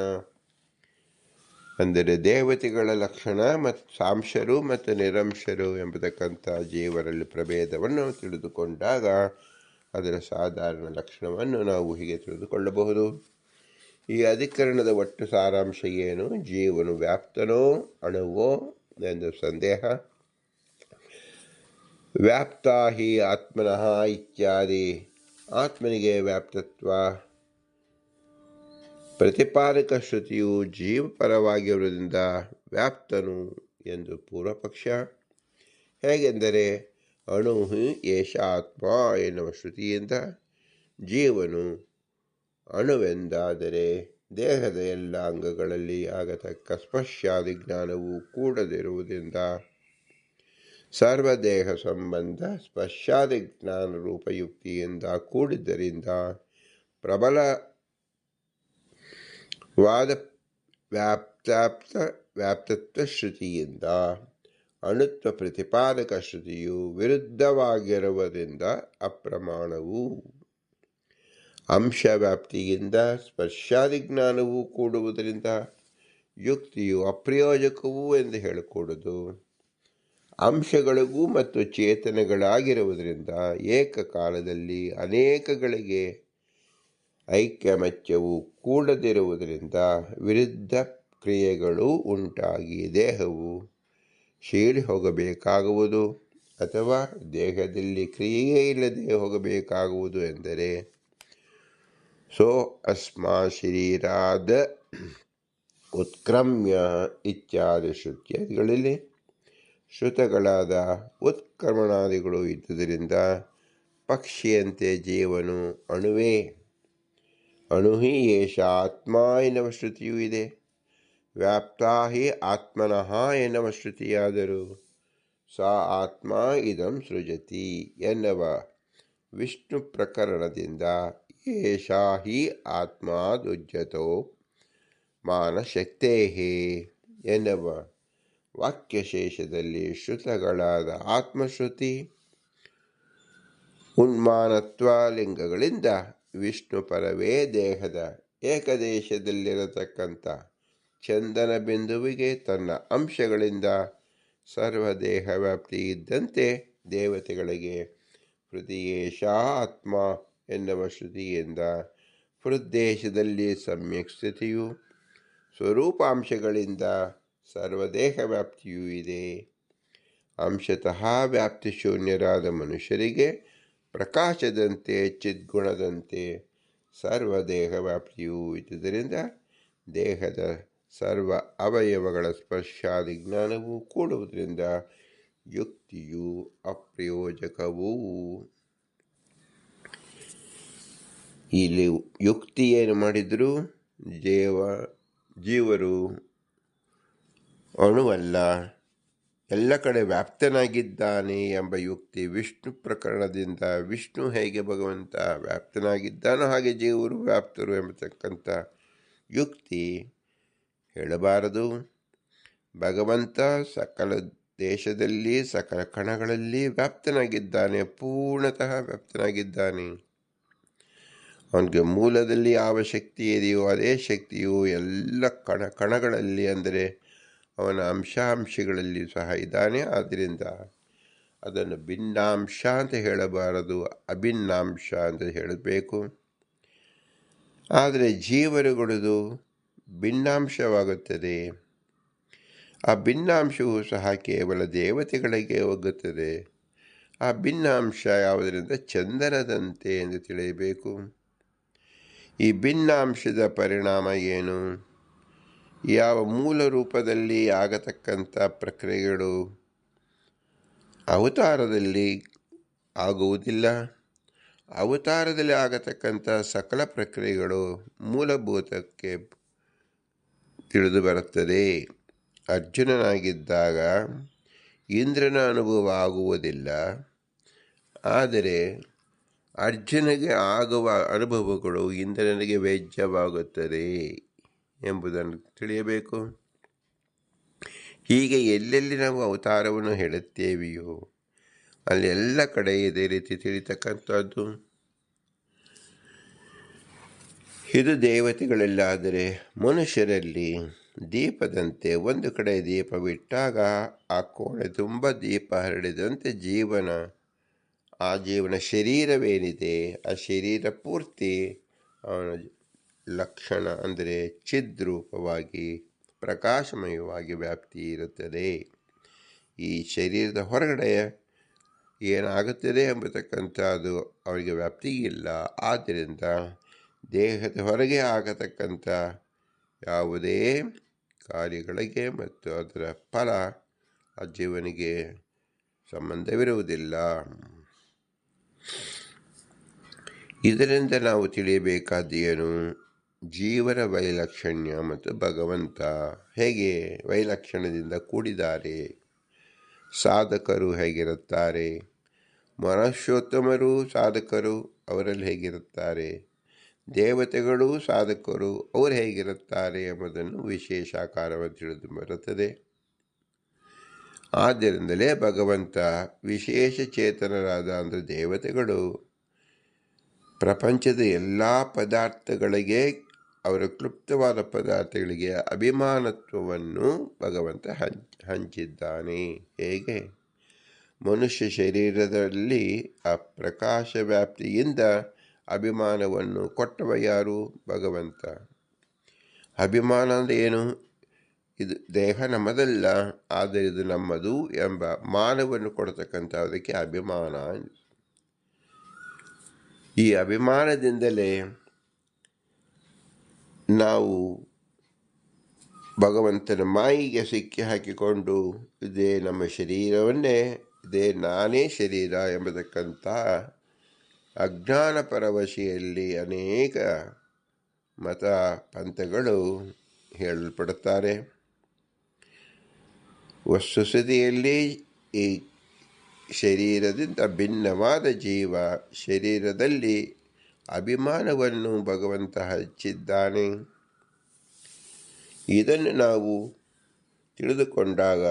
S1: ಅಂದರೆ ದೇವತೆಗಳ ಲಕ್ಷಣ ಮತ್ತು ಸಾಂಶರು ಮತ್ತು ನಿರಂಶರು ಎಂಬತಕ್ಕಂಥ ಜೀವರಲ್ಲಿ ಪ್ರಭೇದವನ್ನು ತಿಳಿದುಕೊಂಡಾಗ ಅದರ ಸಾಧಾರಣ ಲಕ್ಷಣವನ್ನು ನಾವು ಹೀಗೆ ತಿಳಿದುಕೊಳ್ಳಬಹುದು. ಈ ಅಧಿಕರಣದ ಒಟ್ಟು ಸಾರಾಂಶ ಏನು? ಜೀವನು ವ್ಯಾಪ್ತನೋ ಅಣುವೋ ಎಂದು ಸಂದೇಹ. ವ್ಯಾಪ್ತ ಹಿ ಆತ್ಮನಃ ಇತ್ಯಾದಿ ಆತ್ಮನಿಗೆ ವ್ಯಾಪ್ತತ್ವ ಪ್ರತಿಪಾದಕ ಶ್ರುತಿಯು ಜೀವಪರವಾಗಿರುವುದರಿಂದ ವ್ಯಾಪ್ತನು ಎಂದು ಪೂರ್ವಪಕ್ಷ. ಹೇಗೆಂದರೆ ಅಣು ಏಷ ಆತ್ಮ ಎನ್ನುವ ಶ್ರುತಿಯಿಂದ ಜೀವನು ಅಣುವೆಂದಾದರೆ ದೇಹದ ಎಲ್ಲ ಅಂಗಗಳಲ್ಲಿ ಆಗತಕ್ಕ ಸ್ಪರ್ಶಾದಿ ಜ್ಞಾನವು ಕೂಡದಿರುವುದರಿಂದ ಸರ್ವದೇಹ ಸಂಬಂಧ ಸ್ಪರ್ಶಾದಿ ಜ್ಞಾನ ರೂಪಯುಕ್ತಿಯಿಂದ ಕೂಡಿದ್ದರಿಂದ ಪ್ರಬಲವಾದ ವ್ಯಾಪ್ತತ್ವ ಶ್ರುತಿಯಿಂದ ಅಣುತ್ವ ಪ್ರತಿಪಾದಕ ಶ್ರುತಿಯು ವಿರುದ್ಧವಾಗಿರುವುದರಿಂದ ಅಪ್ರಮಾಣವು. ಅಂಶ ವ್ಯಾಪ್ತಿಯಿಂದ ಸ್ಪರ್ಶಾದಿ ಜ್ಞಾನವು ಕೂಡುವುದರಿಂದ ಯುಕ್ತಿಯು ಅಪ್ರಯೋಜಕವೂ ಎಂದು ಹೇಳಿಕೊಡುವುದು. ಅಂಶಗಳಿಗೂ ಮತ್ತು ಚೇತನಗಳಾಗಿರುವುದರಿಂದ ಏಕಕಾಲದಲ್ಲಿ ಅನೇಕಗಳಿಗೆ ಐಕ್ಯಮತ್ಯವು ಕೂಡದಿರುವುದರಿಂದ ವಿರುದ್ಧ ಕ್ರಿಯೆಗಳು ಉಂಟಾಗಿ ದೇಹವು ಶೀಳಿ ಹೋಗಬೇಕಾಗುವುದು ಅಥವಾ ದೇಹದಲ್ಲಿ ಕ್ರಿಯೆಯೇ ಇಲ್ಲದೆ ಹೋಗಬೇಕಾಗುವುದು ಎಂದರೆ ಸೋ ಅಸ್ಮಾ ಶರೀರಾದ ಉತ್ಕ್ರಮ್ಯ ಇತ್ಯಾದಿ ಶ್ರುತ್ಯಾದಿಗಳಲ್ಲಿ ಶ್ರುತಗಳಾದ ಉತ್ಕ್ರಮಣಾದಿಗಳು ಇದ್ದುದರಿಂದ ಪಕ್ಷಿಯಂತೆ ಜೀವನು ಅಣುವೇ. ಅಣು ಹಿ ಏಷ ಆತ್ಮ ಎನ್ನುವ ಶ್ರುತಿಯೂ ಇದೆ. ವ್ಯಾಪ್ತಾ ಹಿ ಆತ್ಮನಃ ಎನ್ನುವ ಶ್ರುತಿಯಾದರೂ ಸಾ ಆತ್ಮ ಇದಂ ಸೃಜತಿ ಎನ್ನುವ ವಿಷ್ಣು ಪ್ರಕರಣದಿಂದ ಏಷಾ ಹಿ ಆತ್ಮಾದುಜ್ಯತೋ ಮಾನಶಕ್ತೇ ಎನ್ನುವ ವಾಕ್ಯಶೇಷದಲ್ಲಿ ಶ್ರುತಗಳಾದ ಆತ್ಮಶ್ರುತಿ ಉನ್ಮಾನತ್ವ ಲಿಂಗಗಳಿಂದ ವಿಷ್ಣು ಪರವೇ ದೇಹದ ಏಕದೇಶದಲ್ಲಿರತಕ್ಕಂಥ ಚಂದನ ಬಿಂದುವಿಗೆ ತನ್ನ ಅಂಶಗಳಿಂದ ಸರ್ವದೇಹ ವ್ಯಾಪ್ತಿ ಇದ್ದಂತೆ ದೇವತೆಗಳಿಗೆ ಹೃದಯೇಶಾ ಆತ್ಮ ಎನ್ನುವ ಶ್ರುತಿಯಿಂದ ಹೃದ್ದೇಶದಲ್ಲಿ ಸಮ್ಯಕ್ ಸ್ಥಿತಿಯು ಸ್ವರೂಪಾಂಶಗಳಿಂದ ಸರ್ವದೇಹ ವ್ಯಾಪ್ತಿಯೂ ಇದೆ. ಅಂಶತಃ ವ್ಯಾಪ್ತಿ ಶೂನ್ಯರಾದ ಮನುಷ್ಯರಿಗೆ ಪ್ರಕಾಶದಂತೆ ಚಿದ್ಗುಣದಂತೆ ಸರ್ವದೇಹ ವ್ಯಾಪ್ತಿಯೂ ಇದ್ದುದರಿಂದ ದೇಹದ ಸರ್ವ ಅವಯವಗಳ ಸ್ಪರ್ಶಾದಿ ಜ್ಞಾನವು ಕೂಡುವುದರಿಂದ ಯುಕ್ತಿಯು ಅಪ್ರಯೋಜಕವೂ. ಇಲ್ಲಿ ಯುಕ್ತಿ ಏನು ಮಾಡಿದರೂ ಜೀವರು ಅಣುವಲ್ಲ, ಎಲ್ಲ ಕಡೆ ವ್ಯಾಪ್ತನಾಗಿದ್ದಾನೆ ಎಂಬ ಯುಕ್ತಿ ವಿಷ್ಣು ಪ್ರಕರಣದಿಂದ ವಿಷ್ಣು ಹೇಗೆ ಭಗವಂತ ವ್ಯಾಪ್ತನಾಗಿದ್ದಾನೋ ಹಾಗೆ ಜೀವರು ವ್ಯಾಪ್ತರು ಎಂಬತಕ್ಕಂಥ ಯುಕ್ತಿ ಹೇಳಬಾರದು. ಭಗವಂತ ಸಕಲ ದೇಶದಲ್ಲಿ ಸಕಲ ಕಣಗಳಲ್ಲಿ ವ್ಯಾಪ್ತನಾಗಿದ್ದಾನೆ, ಪೂರ್ಣತಃ ವ್ಯಾಪ್ತನಾಗಿದ್ದಾನೆ. ಅವನಿಗೆ ಮೂಲದಲ್ಲಿ ಯಾವ ಶಕ್ತಿ ಇದೆಯೋ ಅದೇ ಶಕ್ತಿಯು ಎಲ್ಲ ಕಣಗಳಲ್ಲಿ, ಅಂದರೆ ಅವನ ಅಂಶಾಂಶಗಳಲ್ಲಿ ಸಹ ಇದ್ದಾನೆ. ಆದ್ದರಿಂದ ಅದನ್ನು ಭಿನ್ನಾಂಶ ಅಂತ ಹೇಳಬಾರದು, ಅಭಿನ್ನಾಂಶ ಅಂತ ಹೇಳಬೇಕು. ಆದರೆ ಜೀವರುಗಳದು ಭಿನ್ನಾಂಶವಾಗುತ್ತದೆ. ಆ ಭಿನ್ನಾಂಶವು ಸಹ ಕೇವಲ ದೇವತೆಗಳಿಗೆ ಹೋಗುತ್ತದೆ. ಆ ಭಿನ್ನಾಂಶ ಯಾವುದರಿಂದ? ಚಂದನದಂತೆ ಎಂದು ತಿಳಿಯಬೇಕು. ಈ ಭಿನ್ನಾಂಶದ ಪರಿಣಾಮ ಏನು? ಯಾವ ಮೂಲ ರೂಪದಲ್ಲಿ ಆಗತಕ್ಕಂಥ ಪ್ರಕ್ರಿಯೆಗಳು ಅವತಾರದಲ್ಲಿ ಆಗುವುದಿಲ್ಲ. ಅವತಾರದಲ್ಲಿ ಆಗತಕ್ಕಂಥ ಸಕಲ ಪ್ರಕ್ರಿಯೆಗಳು ಮೂಲಭೂತಕ್ಕೆ ತಿಳಿದು ಬರುತ್ತದೆ. ಅರ್ಜುನನಾಗಿದ್ದಾಗ ಇಂದ್ರನ ಅನುಭವ ಆಗುವುದಿಲ್ಲ, ಆದರೆ ಅರ್ಜುನಿಗೆ ಆಗುವ ಅನುಭವಗಳು ಇಂದ್ರನಿಗೆ ವೆಜ್ಜವಾಗುತ್ತದೆ ಎಂಬುದನ್ನು ತಿಳಿಯಬೇಕು. ಹೀಗೆ ಎಲ್ಲೆಲ್ಲಿ ನಾವು ಅವತಾರವನ್ನು ಹೇಳುತ್ತೇವೆಯೋ ಅಲ್ಲಿ ಎಲ್ಲ ಕಡೆ ಇದೇ ರೀತಿ ತಿಳಿತಕ್ಕಂಥದ್ದು. ಇದು ದೇವತೆಗಳಲ್ಲಾದರೆ, ಮನುಷ್ಯರಲ್ಲಿ ದೀಪದಂತೆ ಒಂದು ಕಡೆ ದೀಪವಿಟ್ಟಾಗ ಆ ಕೋಣೆ ತುಂಬ ದೀಪ ಹರಡಿದಂತೆ ಆ ಜೀವನ ಶರೀರವೇನಿದೆ, ಆ ಶರೀರ ಪೂರ್ತಿ ಅವನ ಲಕ್ಷಣ ಅಂದರೆ ಚಿದ್ರೂಪವಾಗಿ ಪ್ರಕಾಶಮಯವಾಗಿ ವ್ಯಾಪ್ತಿ ಇರುತ್ತದೆ. ಈ ಶರೀರದ ಹೊರಗಡೆ ಏನಾಗುತ್ತದೆ ಎಂಬತಕ್ಕಂಥದ್ದು ಅವರಿಗೆ ವ್ಯಾಪ್ತಿ ಇಲ್ಲ. ಆದ್ದರಿಂದ ದೇಹದ ಹೊರಗೆ ಆಗತಕ್ಕಂಥ ಯಾವುದೇ ಕಾರ್ಯಗಳಿಗೆ ಮತ್ತು ಅದರ ಫಲ ಆ ಜೀವನಿಗೆ ಸಂಬಂಧವಿರುವುದಿಲ್ಲ. ಇದರಿಂದ ನಾವು ತಿಳಿಯಬೇಕಾದ್ದೇನು? ಜೀವನ ವೈಲಕ್ಷಣ್ಯ ಮತ್ತು ಭಗವಂತ ಹೇಗೆ ವೈಲಕ್ಷಣ್ಯದಿಂದ ಕೂಡಿದ್ದಾರೆ. ಸಾಧಕರು ಹೇಗಿರುತ್ತಾರೆ, ಮನುಷ್ಯೋತ್ತಮರು ಸಾಧಕರು ಅವರಲ್ಲಿ ಹೇಗಿರುತ್ತಾರೆ, ದೇವತೆಗಳು ಸಾಧಕರು ಅವರು ಹೇಗಿರುತ್ತಾರೆ ಎಂಬುದನ್ನು ವಿಶೇಷ ಆಕಾರವಾಗಿ ತಿಳಿದು ಬರುತ್ತದೆ. ಆದ್ದರಿಂದಲೇ ಭಗವಂತ ವಿಶೇಷ ಚೇತನರಾದ ಅಂದರೆ ದೇವತೆಗಳು ಪ್ರಪಂಚದ ಎಲ್ಲ ಪದಾರ್ಥಗಳಿಗೆ, ಅವರ ಕ್ಲುಪ್ತವಾದ ಪದಾರ್ಥಗಳಿಗೆ ಅಭಿಮಾನತ್ವವನ್ನು ಭಗವಂತ ಹಂಚಿದ್ದಾನೆ. ಹೇಗೆ? ಮನುಷ್ಯ ಶರೀರದಲ್ಲಿ ಆ ಪ್ರಕಾಶ ವ್ಯಾಪ್ತಿಯಿಂದ ಅಭಿಮಾನವನ್ನು ಕೊಟ್ಟವ ಯಾರು? ಭಗವಂತ. ಅಭಿಮಾನ ಅಂದರೆ ಏನು? ಇದು ದೇಹ ನಮ್ಮದಲ್ಲ, ಆದರೆ ಇದು ನಮ್ಮದು ಎಂಬ ಮಾನವನ್ನು ಕೊಡ್ತಕ್ಕಂಥದಕ್ಕೆ ಅಭಿಮಾನ. ಈ ಅಭಿಮಾನದಿಂದಲೇ ನಾವು ಭಗವಂತನ ಮಾಯಿಗೆ ಸಿಕ್ಕಿ ಹಾಕಿಕೊಂಡು ಇದೇ ನಮ್ಮ ಶರೀರವನ್ನೇ, ಇದೇ ನಾನೇ ಶರೀರ ಎಂಬತಕ್ಕಂಥ ಅಜ್ಞಾನ ಪರವಶೆಯಲ್ಲಿ ಅನೇಕ ಮತ ಪಂಥಗಳು ಹೇಳಲ್ಪಡುತ್ತಾರೆ. ವಸ್ತುಸ್ಥಿತಿಯಲ್ಲಿ ಈ ಶರೀರದಿಂದ ಭಿನ್ನವಾದ ಜೀವ ಶರೀರದಲ್ಲಿ ಅಭಿಮಾನವನ್ನು ಭಗವಂತ ಹಚ್ಚಿದ್ದಾನೆ. ಇದನ್ನು ನಾವು ತಿಳಿದುಕೊಂಡಾಗ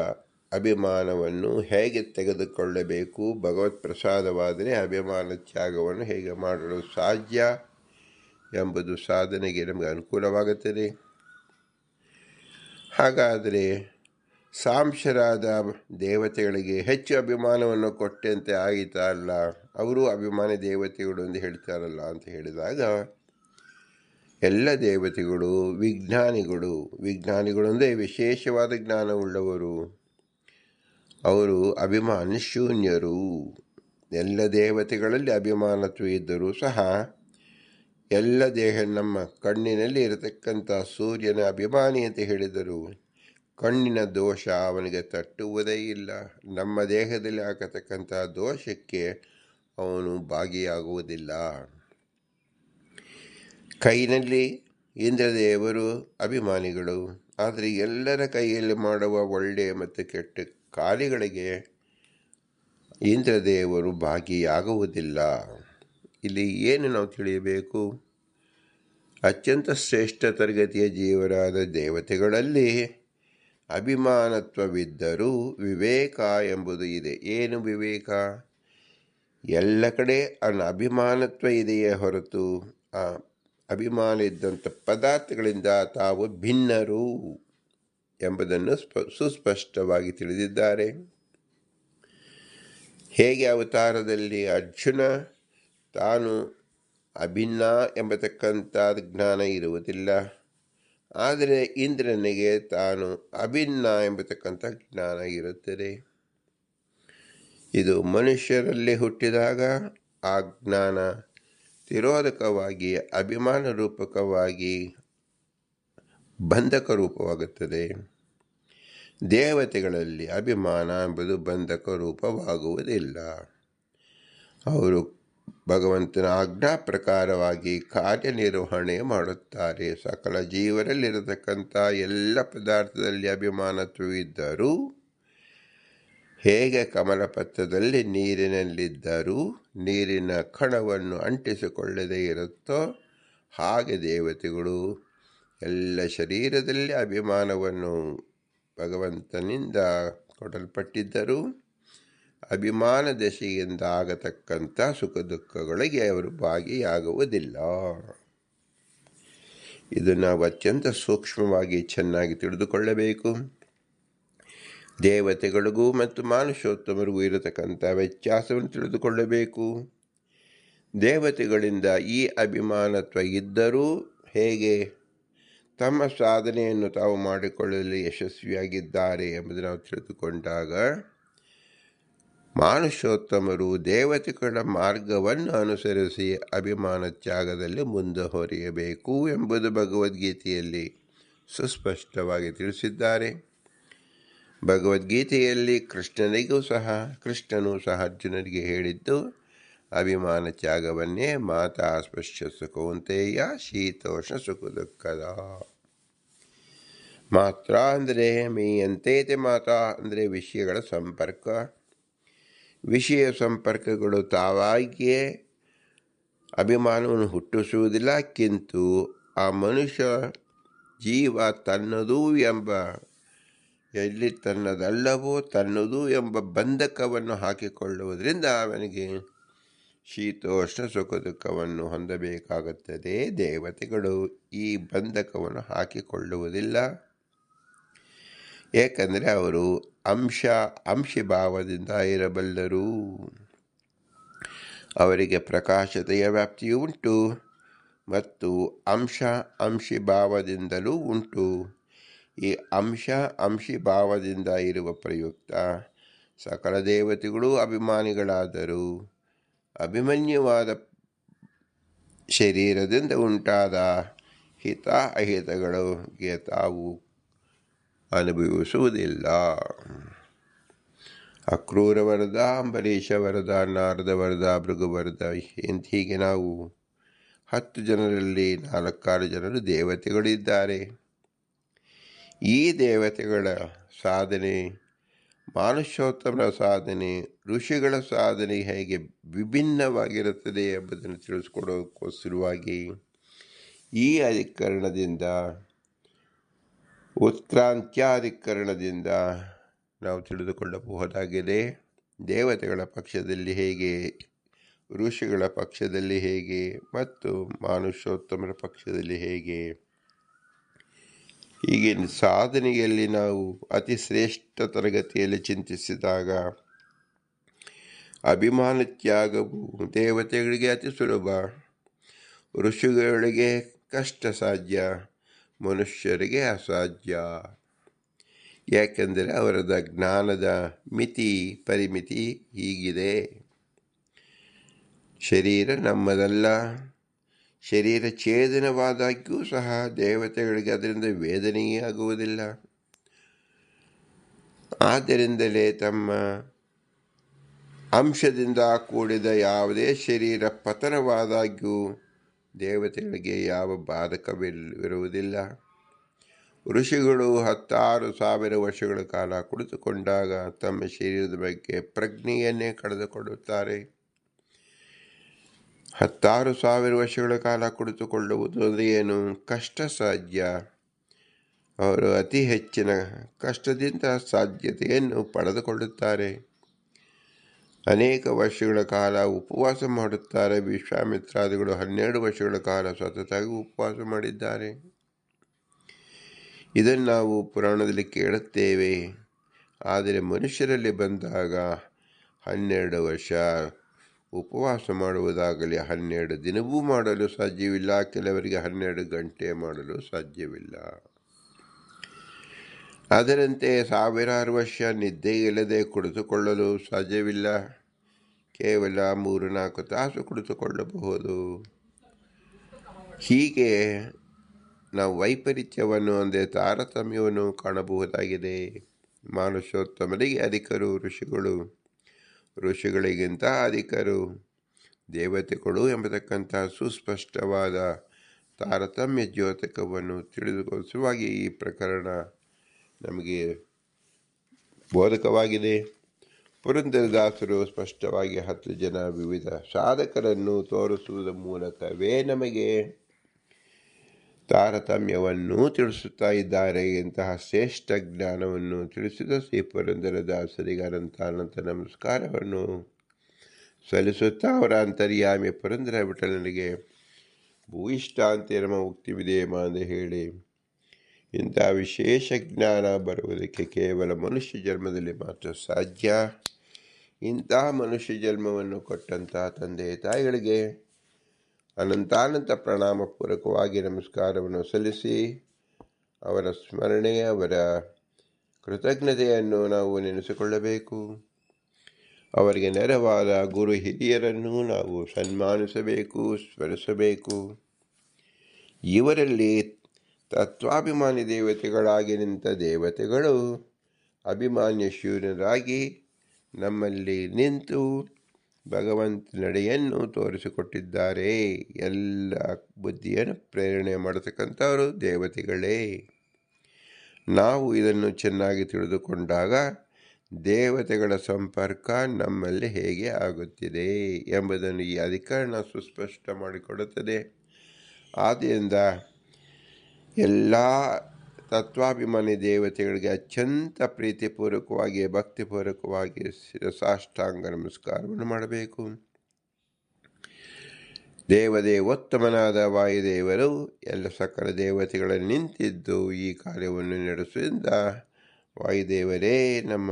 S1: ಅಭಿಮಾನವನ್ನು ಹೇಗೆ ತೆಗೆದುಕೊಳ್ಳಬೇಕು, ಭಗವತ್ ಪ್ರಸಾದವಾದರೆ ಅಭಿಮಾನ ತ್ಯಾಗವನ್ನು ಹೇಗೆ ಮಾಡಲು ಸಾಧ್ಯ ಎಂಬುದು ಸಾಧನೆಗೆ ನಮಗೆ ಅನುಕೂಲವಾಗುತ್ತದೆ. ಹಾಗಾದರೆ ಸಾಂಶರಾದ ದೇವತೆಗಳಿಗೆ ಹೆಚ್ಚು ಅಭಿಮಾನವನ್ನು ಕೊಟ್ಟಂತೆ ಆಯಿತಾ? ಅಲ್ಲ, ಅವರು ಅಭಿಮಾನಿ ದೇವತೆಗಳು ಎಂದು ಹೇಳ್ತಾರಲ್ಲ ಅಂತ ಹೇಳಿದಾಗ, ಎಲ್ಲ ದೇವತೆಗಳು ವಿಜ್ಞಾನಿಗಳು ಅಂದರೆ ವಿಶೇಷವಾದ ಜ್ಞಾನವುಳ್ಳವರು. ಅವರು ಅಭಿಮಾನ ಶೂನ್ಯರು. ಎಲ್ಲ ದೇವತೆಗಳಲ್ಲಿ ಅಭಿಮಾನತ್ವ ಇದ್ದರೂ ಸಹ ಎಲ್ಲ ದೇಹ, ನಮ್ಮ ಕಣ್ಣಿನಲ್ಲಿ ಇರತಕ್ಕಂಥ ಸೂರ್ಯನ ಅಭಿಮಾನಿ ಅಂತ ಹೇಳಿದರು, ಕಣ್ಣಿನ ದೋಷ ಅವನಿಗೆ ತಟ್ಟುವುದೇ ಇಲ್ಲ. ನಮ್ಮ ದೇಹದಲ್ಲಿ ಆಗತಕ್ಕಂಥ ದೋಷಕ್ಕೆ ಅವನು ಭಾಗಿಯಾಗುವುದಿಲ್ಲ. ಕೈನಲ್ಲಿ ಇಂದ್ರದೇವರು ಅಭಿಮಾನಿಗಳು, ಆದರೆ ಎಲ್ಲರ ಕೈಯಲ್ಲಿ ಮಾಡುವ ಒಳ್ಳೆಯ ಮತ್ತು ಕೆಟ್ಟ ಕಾರ್ಯಗಳಿಗೆ ಇಂದ್ರದೇವರು ಭಾಗಿಯಾಗುವುದಿಲ್ಲ. ಇಲ್ಲಿ ಏನು ನಾವು ತಿಳಿಯಬೇಕು? ಅತ್ಯಂತ ಶ್ರೇಷ್ಠ ತರಗತಿಯ ಜೀವರಾದ ದೇವತೆಗಳಲ್ಲಿ ಅಭಿಮಾನತ್ವವಿದ್ದರೂ ವಿವೇಕ ಎಂಬುದು ಇದೆ. ಏನು ವಿವೇಕ? ಎಲ್ಲ ಕಡೆ ಅವನ ಅಭಿಮಾನತ್ವ ಇದೆಯೇ ಹೊರತು ಆ ಅಭಿಮಾನ ಇದ್ದಂಥ ಪದಾರ್ಥಗಳಿಂದ ತಾವು ಭಿನ್ನರು ಎಂಬುದನ್ನು ಸುಸ್ಪಷ್ಟವಾಗಿ ತಿಳಿದಿದ್ದಾರೆ. ಹೇಗೆ ಅವತಾರದಲ್ಲಿ ಅರ್ಜುನ ತಾನು ಅಭಿನ್ನ ಎಂಬತಕ್ಕಂಥ ಜ್ಞಾನ ಇರುವುದಿಲ್ಲ, ಆದರೆ ಇಂದ್ರನಿಗೆ ತಾನು ಅಭಿನ್ನ ಎಂಬತಕ್ಕಂಥ ಜ್ಞಾನ ಇರುತ್ತದೆ. ಇದು ಮನುಷ್ಯರಲ್ಲಿ ಹುಟ್ಟಿದಾಗ ಆ ಜ್ಞಾನ ತಿರೋಧಕವಾಗಿ ಅಭಿಮಾನ ರೂಪಕವಾಗಿ ಬಂಧಕ ರೂಪವಾಗುತ್ತದೆ. ದೇವತೆಗಳಲ್ಲಿ ಅಭಿಮಾನ ಎಂಬುದು ಬಂಧಕ ರೂಪವಾಗುವುದಿಲ್ಲ. ಅವರು ಭಗವಂತನ ಆಜ್ಞಾ ಪ್ರಕಾರವಾಗಿ ಕಾರ್ಯನಿರ್ವಹಣೆ ಮಾಡುತ್ತಾರೆ. ಸಕಲ ಜೀವರಲ್ಲಿರತಕ್ಕಂಥ ಎಲ್ಲ ಪದಾರ್ಥದಲ್ಲಿ ಅಭಿಮಾನತ್ವವಿದ್ದರೂ, ಹೇಗೆ ಕಮಲಪತ್ರದಲ್ಲಿ ನೀರಿನಲ್ಲಿದ್ದರೂ ನೀರಿನ ಕಣವನ್ನು ಅಂಟಿಸಿಕೊಳ್ಳದೇ ಇರುತ್ತೋ, ಹಾಗೆ ದೇವತೆಗಳು ಎಲ್ಲ ಶರೀರದಲ್ಲಿ ಅಭಿಮಾನವನ್ನು ಭಗವಂತನಿಂದ ಕೊಡಲ್ಪಟ್ಟಿದ್ದರೂ ಅಭಿಮಾನ ದಶೆಯಿಂದ ಆಗತಕ್ಕಂಥ ಸುಖ ದುಃಖಗಳಿಗೆ ಅವರು ಭಾಗಿಯಾಗುವುದಿಲ್ಲ. ಇದು ನಾವು ಅತ್ಯಂತ ಸೂಕ್ಷ್ಮವಾಗಿ ಚೆನ್ನಾಗಿ ತಿಳಿದುಕೊಳ್ಳಬೇಕು. ದೇವತೆಗಳಿಗೂ ಮತ್ತು ಮಾನುಷೋತ್ತಮರಿಗೂ ಇರತಕ್ಕಂಥ ವ್ಯತ್ಯಾಸವನ್ನು ತಿಳಿದುಕೊಳ್ಳಬೇಕು. ದೇವತೆಗಳಿಂದ ಈ ಅಭಿಮಾನತ್ವ ಇದ್ದರೂ ಹೇಗೆ ತಮ್ಮ ಸಾಧನೆಯನ್ನು ತಾವು ಮಾಡಿಕೊಳ್ಳಲು ಯಶಸ್ವಿಯಾಗಿದ್ದಾರೆ ಎಂಬುದನ್ನು ನಾವು ತಿಳಿದುಕೊಂಡಾಗ, ಮಾನುಷೋತ್ತಮರು ದೇವತೆಗಳ ಮಾರ್ಗವನ್ನು ಅನುಸರಿಸಿ ಅಭಿಮಾನ ತ್ಯಾಗದಲ್ಲಿ ಮುಂದುವರಿಯಬೇಕು ಎಂಬುದು ಭಗವದ್ಗೀತೆಯಲ್ಲಿ ಸುಸ್ಪಷ್ಟವಾಗಿ ತಿಳಿಸಿದ್ದಾರೆ. ಭಗವದ್ಗೀತೆಯಲ್ಲಿ ಕೃಷ್ಣನೂ ಸಹ ಅರ್ಜುನನಿಗೆ ಹೇಳಿದ್ದು ಅಭಿಮಾನ ತ್ಯಾಗವನ್ನೇ. ಮಾತಾ ಸ್ಪಶ್ಯ ಕೌಂತೆಯ ಶೀತೋಷ್ಣ ಸುಖ ದುಃಖದ. ಮಾತ್ರ ಅಂದರೆ ಮೀಯಂತೇತೆ ಮಾತಾ ಅಂದರೆ ವಿಷಯಗಳ ಸಂಪರ್ಕ. ವಿಷಯ ಸಂಪರ್ಕಗಳು ತಾವಾಗಿಯೇ ಅಭಿಮಾನವನ್ನು ಹುಟ್ಟಿಸುವುದಿಲ್ಲ, ಕಿಂತು ಆ ಮನುಷ್ಯ ಜೀವ ತನ್ನದು ಎಂಬ, ಎಲ್ಲಿ ತನ್ನದಲ್ಲವೋ ತನ್ನದು ಎಂಬ ಬಂಧಕವನ್ನು ಹಾಕಿಕೊಳ್ಳುವುದರಿಂದ ಅವನಿಗೆ ಶೀತೋಷ್ಣ ಸುಖ ದುಃಖವನ್ನು ಹೊಂದಬೇಕಾಗುತ್ತದೆ. ದೇವತೆಗಳು ಈ ಬಂಧಕವನ್ನು ಹಾಕಿಕೊಳ್ಳುವುದಿಲ್ಲ, ಏಕೆಂದರೆ ಅವರು ಅಂಶಭಾವದಿಂದ ಇರಬಲ್ಲರು. ಅವರಿಗೆ ಪ್ರಕಾಶತೆಯ ವ್ಯಾಪ್ತಿಯೂ ಉಂಟು ಮತ್ತು ಅಂಶಿಭಾವದಿಂದಲೂ ಉಂಟು. ಈ ಅಂಶಿಭಾವದಿಂದ ಇರುವ ಪ್ರಯುಕ್ತ ಸಕಲ ದೇವತೆಗಳು ಅಭಿಮಾನಿಗಳಾದರೂ ಅಭಿಮನ್ಯವಾದ ಶರೀರದಿಂದ ಉಂಟಾದ ಹಿತ ಅಹಿತಗಳಿಗೆ ತಾವು ಅನುಭವಿಸುವುದಿಲ್ಲ. ಅಕ್ರೂರ ವರದ, ಅಂಬರೀಷ ವರದ, ನಾರದ ವರದ, ಭೃಗು ವರದ, ಹೀಗೆ ನಾವು 10 ಜನರಲ್ಲಿ 4 ಜನರು ದೇವತೆಗಳಿದ್ದಾರೆ. ಈ ದೇವತೆಗಳ ಸಾಧನೆ, ಮಾನುಷೋತ್ತಮರ ಸಾಧನೆ, ಋಷಿಗಳ ಸಾಧನೆ ಹೇಗೆ ವಿಭಿನ್ನವಾಗಿರುತ್ತದೆ ಎಂಬುದನ್ನು ತಿಳಿಸ್ಕೊಡೋಕ್ಕೋಸ್ಕರವಾಗಿ ಈ ಅಧಿಕರಣದಿಂದ, ಉತ್ಕ್ರಾಂತ್ಯಾಧಿಕರಣದಿಂದ ನಾವು ತಿಳಿದುಕೊಳ್ಳಬಹುದಾಗಿದೆ. ದೇವತೆಗಳ ಪಕ್ಷದಲ್ಲಿ ಹೇಗೆ, ಋಷಿಗಳ ಪಕ್ಷದಲ್ಲಿ ಹೇಗೆ ಮತ್ತು ಮಾನುಷೋತ್ತಮರ ಪಕ್ಷದಲ್ಲಿ ಹೇಗೆ. ಹೀಗೆ ಸಾಧನೆಯಲ್ಲಿ ನಾವು ಅತಿ ಶ್ರೇಷ್ಠ ತರಗತಿಯಲ್ಲಿ ಚಿಂತಿಸಿದಾಗ ಅಭಿಮಾನ ತ್ಯಾಗವು ದೇವತೆಗಳಿಗೆ ಅತಿ ಸುಲಭ, ಋಷಿಗಳಿಗೆ ಕಷ್ಟ ಸಾಧ್ಯ, ಮನುಷ್ಯರಿಗೆ ಅಸಾಧ್ಯ. ಯಾಕೆಂದರೆ ಅವರದ ಜ್ಞಾನದ ಪರಿಮಿತಿ ಹೀಗಿದೆ. ಶರೀರ ನಮ್ಮದಲ್ಲ. ಶರೀರ ಛೇದನವಾದಾಗ್ಯೂ ಸಹ ದೇವತೆಗಳಿಗೆ ಅದರಿಂದ ವೇದನೆಯೇ ಆಗುವುದಿಲ್ಲ. ಆದ್ದರಿಂದಲೇ ತಮ್ಮ ಅಂಶದಿಂದ ಕೂಡಿದ ಯಾವುದೇ ಶರೀರ ಪತನವಾದಾಗ್ಯೂ ದೇವತೆಗಳಿಗೆ ಯಾವ ಬಾಧಕವಿರುವುದಿಲ್ಲ. ಋಷಿಗಳು 16,000 ವರ್ಷಗಳ ಕಾಲ ಕುಳಿತುಕೊಂಡಾಗ ತಮ್ಮ ಶರೀರದ ಬಗ್ಗೆ ಪ್ರಜ್ಞೆಯನ್ನೇ ಕಳೆದುಕೊಳ್ಳುತ್ತಾರೆ. 16,000 ವರ್ಷಗಳ ಕಾಲ ಕುಳಿತುಕೊಳ್ಳುವುದು ಅಂದರೆ ಏನು? ಕಷ್ಟ ಸಾಧ್ಯ. ಅವರು ಅತಿ ಹೆಚ್ಚಿನ ಕಷ್ಟದಿಂದ ಸಾಧ್ಯತೆಯನ್ನು ಪಡೆದುಕೊಳ್ಳುತ್ತಾರೆ. ಅನೇಕ ವರ್ಷಗಳ ಕಾಲ ಉಪವಾಸ ಮಾಡುತ್ತಾರೆ. ವಿಶ್ವಾಮಿತ್ರಾದಿಗಳು 12 ವರ್ಷಗಳ ಕಾಲ ಸತತವಾಗಿ ಉಪವಾಸ ಮಾಡಿದ್ದಾರೆ. ಇದನ್ನು ನಾವು ಪುರಾಣದಲ್ಲಿ ಕೇಳುತ್ತೇವೆ. ಆದರೆ ಮನುಷ್ಯರಲ್ಲಿ ಬಂದಾಗ 12 ವರ್ಷ ಉಪವಾಸ ಮಾಡುವುದಾಗಲಿ 12 ದಿನವೂ ಮಾಡಲು ಸಾಧ್ಯವಿಲ್ಲ. ಕೆಲವರಿಗೆ 12 ಗಂಟೆ ಮಾಡಲು ಸಾಧ್ಯವಿಲ್ಲ. ಅದರಂತೆ ಸಾವಿರಾರು ವರ್ಷ ನಿದ್ದೆ ಇಲ್ಲದೆ ಕುಳಿತುಕೊಳ್ಳಲು ಸಾಧ್ಯವಿಲ್ಲ. ಕೇವಲ 3-4 ತಾಸು ಕುಳಿತುಕೊಳ್ಳಬಹುದು. ಹೀಗೆ ನಾವು ವೈಪರೀತ್ಯವನ್ನು ಅಂದರೆ ತಾರತಮ್ಯವನ್ನು ಕಾಣಬಹುದಾಗಿದೆ. ಮಾನುಷೋತ್ತಮರಿಗೆ ಅಧಿಕರು ಋಷಿಗಳು, ಋಷಿಗಳಿಗಿಂತ ಅಧಿಕರು ದೇವತೆಗಳು ಎಂಬತಕ್ಕಂಥ ಸುಸ್ಪಷ್ಟವಾದ ತಾರತಮ್ಯ ದ್ಯೋತಕವನ್ನು ತಿಳಿದುಕೊಳ್ಳುವಾಗಿ ಈ ಪ್ರಕರಣ ನಮಗೆ ಬೋಧಕವಾಗಿದೆ. ಪುರಂದರದಾಸರು ಸ್ಪಷ್ಟವಾಗಿ 10 ಜನ ವಿವಿಧ ಸಾಧಕರನ್ನು ತೋರಿಸುವುದರ ಮೂಲಕವೇ ನಮಗೆ ತಾರತಮ್ಯವನ್ನು ತಿಳಿಸುತ್ತಾ ಇದ್ದಾರೆ. ಇಂತಹ ಶ್ರೇಷ್ಠ ಜ್ಞಾನವನ್ನು ತಿಳಿಸಿದ ಶ್ರೀ ಪುರಂದರದಾಸರಿಗೆ ಅನಂತ ನಮಸ್ಕಾರವನ್ನು ಸಲ್ಲಿಸುತ್ತಾ ಅವರ ಅಂತರ್ಯಾಮಿ ಪುರಂದರ ವಿಠಲನಿಗೆ ಭೂಯಿಷ್ಠಾಂತಿ ನಮ್ಮ ಮುಕ್ತಿ ವಿಧೇಯಮ ಎಂದು ಹೇಳಿ, ಇಂಥ ವಿಶೇಷ ಜ್ಞಾನ ಬರುವುದಕ್ಕೆ ಕೇವಲ ಮನುಷ್ಯ ಜನ್ಮದಲ್ಲಿ ಮಾತ್ರ ಸಾಧ್ಯ. ಇಂತಹ ಮನುಷ್ಯ ಜನ್ಮವನ್ನು ಕೊಟ್ಟಂಥ ತಂದೆ ತಾಯಿಗಳಿಗೆ ಅನಂತಾನಂತ ಪ್ರಣಾಮಪೂರ್ವಕವಾಗಿ ನಮಸ್ಕಾರವನ್ನು ಸಲ್ಲಿಸಿ ಅವರ ಸ್ಮರಣೆ, ಅವರ ಕೃತಜ್ಞತೆಯನ್ನು ನಾವು ನೆನೆಸಿಕೊಳ್ಳಬೇಕು. ಅವರಿಗೆ ನೆರವಾದ ಗುರು ಹಿರಿಯರನ್ನು ನಾವು ಸನ್ಮಾನಿಸಬೇಕು, ಸ್ಮರಿಸಬೇಕು. ಇವರಲ್ಲಿ ತತ್ವಾಭಿಮಾನಿ ದೇವತೆಗಳಾಗಿ ನಿಂತ ದೇವತೆಗಳು ಅಭಿಮಾನ್ಯ ಶೂನ್ಯರಾಗಿ ನಮ್ಮಲ್ಲಿ ನಿಂತು ಭಗವಂತ ನಡೆಯನ್ನು ತೋರಿಸಿಕೊಟ್ಟಿದ್ದಾರೆ. ಎಲ್ಲ ಬುದ್ಧಿಯನ್ನು ಪ್ರೇರಣೆ ಮಾಡತಕ್ಕಂಥವರು ದೇವತೆಗಳೇ. ನಾವು ಇದನ್ನು ಚೆನ್ನಾಗಿ ತಿಳಿದುಕೊಂಡಾಗ ದೇವತೆಗಳ ಸಂಪರ್ಕ ನಮ್ಮಲ್ಲಿ ಹೇಗೆ ಆಗುತ್ತಿದೆ ಎಂಬುದನ್ನು ಈ ಅಧಿಕರಣ ಸುಸ್ಪಷ್ಟ ಮಾಡಿಕೊಡುತ್ತದೆ. ಆದ್ದರಿಂದ ಎಲ್ಲ ತತ್ವಾಭಿಮಾನಿ ದೇವತೆಗಳಿಗೆ ಅತ್ಯಂತ ಪ್ರೀತಿಪೂರ್ವಕವಾಗಿ ಭಕ್ತಿಪೂರ್ವಕವಾಗಿ ಸಾಷ್ಟಾಂಗ ನಮಸ್ಕಾರವನ್ನು ಮಾಡಬೇಕು. ದೇವದೇವೋತ್ತಮನಾದ ವಾಯುದೇವರು ಎಲ್ಲ ಸಕಲ ದೇವತೆಗಳಲ್ಲಿ ನಿಂತಿದ್ದು ಈ ಕಾರ್ಯವನ್ನು ನಡೆಸುವುದರಿಂದ ವಾಯುದೇವರೇ ನಮ್ಮ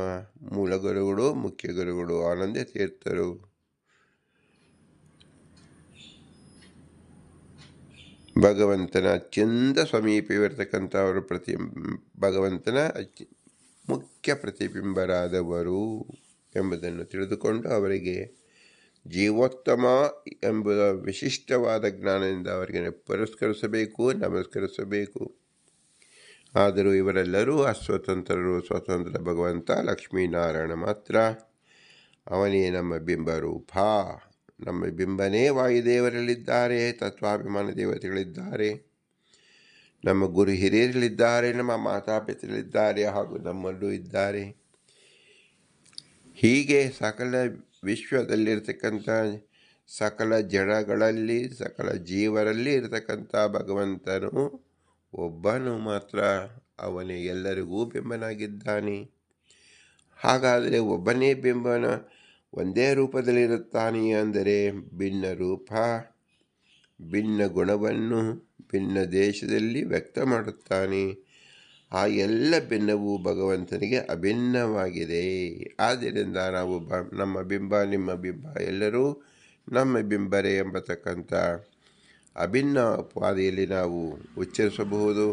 S1: ಮೂಲ ಗುರುಗಳು, ಮುಖ್ಯ ಗುರುಗಳು, ಆನಂದ ತೀರ್ಥರು. ಭಗವಂತನ ಅತ್ಯಂತ ಸಮೀಪವಿರತಕ್ಕಂಥವರು, ಭಗವಂತನ ಮುಖ್ಯ ಪ್ರತಿಬಿಂಬರಾದವರು ಎಂಬುದನ್ನು ತಿಳಿದುಕೊಂಡು ಅವರಿಗೆ ಜೀವೋತ್ತಮ ಎಂಬುದ ವಿಶಿಷ್ಟವಾದ ಜ್ಞಾನದಿಂದ ಅವರಿಗೆ ಪುರಸ್ಕರಿಸಬೇಕು, ನಮಸ್ಕರಿಸಬೇಕು. ಆದರೂ ಇವರೆಲ್ಲರೂ ಅಸ್ವತಂತ್ರರು. ಸ್ವತಂತ್ರ ಭಗವಂತ ಲಕ್ಷ್ಮೀನಾರಾಯಣ ಮಾತ್ರ. ಅವನೇ ನಮ್ಮ ಬಿಂಬರೂಪ. ನಮ್ಮ ಬಿಂಬನೇ ವಾಯುದೇವರಲ್ಲಿದ್ದಾರೆ, ತತ್ವಾಭಿಮಾನ ದೇವತೆಗಳಿದ್ದಾರೆ, ನಮ್ಮ ಗುರು ಹಿರಿಯರಲ್ಲಿದ್ದಾರೆ, ನಮ್ಮ ಮಾತಾಪಿತರಲ್ಲಿದ್ದಾರೆ, ಹಾಗೂ ನಮ್ಮಲ್ಲೂ ಇದ್ದಾರೆ. ಹೀಗೆ ಸಕಲ ವಿಶ್ವದಲ್ಲಿರ್ತಕ್ಕಂಥ ಸಕಲ ಜಡಗಳಲ್ಲಿ, ಸಕಲ ಜೀವರಲ್ಲಿ ಇರತಕ್ಕಂಥ ಭಗವಂತನು ಒಬ್ಬನು ಮಾತ್ರ. ಅವನೇ ಎಲ್ಲರಿಗೂ ಬಿಂಬನಾಗಿದ್ದಾನೆ. ಹಾಗಾದರೆ ಒಬ್ಬನೇ ಬಿಂಬನ ಒಂದೇ ರೂಪದಲ್ಲಿರುತ್ತಾನೆ ಅಂದರೆ ಭಿನ್ನ ರೂಪ, ಭಿನ್ನ ಗುಣವನ್ನು ಭಿನ್ನ ದೇಶದಲ್ಲಿ ವ್ಯಕ್ತ ಮಾಡುತ್ತಾನೆ. ಆ ಎಲ್ಲ ಭಿನ್ನವೂ ಭಗವಂತನಿಗೆ ಅಭಿನ್ನವಾಗಿದೆ. ಆದ್ದರಿಂದ ನಾವು ನಮ್ಮ ಬಿಂಬ, ನಿಮ್ಮ ಬಿಂಬ, ಎಲ್ಲರೂ ನಮ್ಮ ಬಿಂಬರೇ ಎಂಬತಕ್ಕಂಥ ಅಭಿನ್ನ ಉಪಾಧಿಯಲ್ಲಿ ನಾವು ಉಚ್ಚರಿಸಬಹುದು.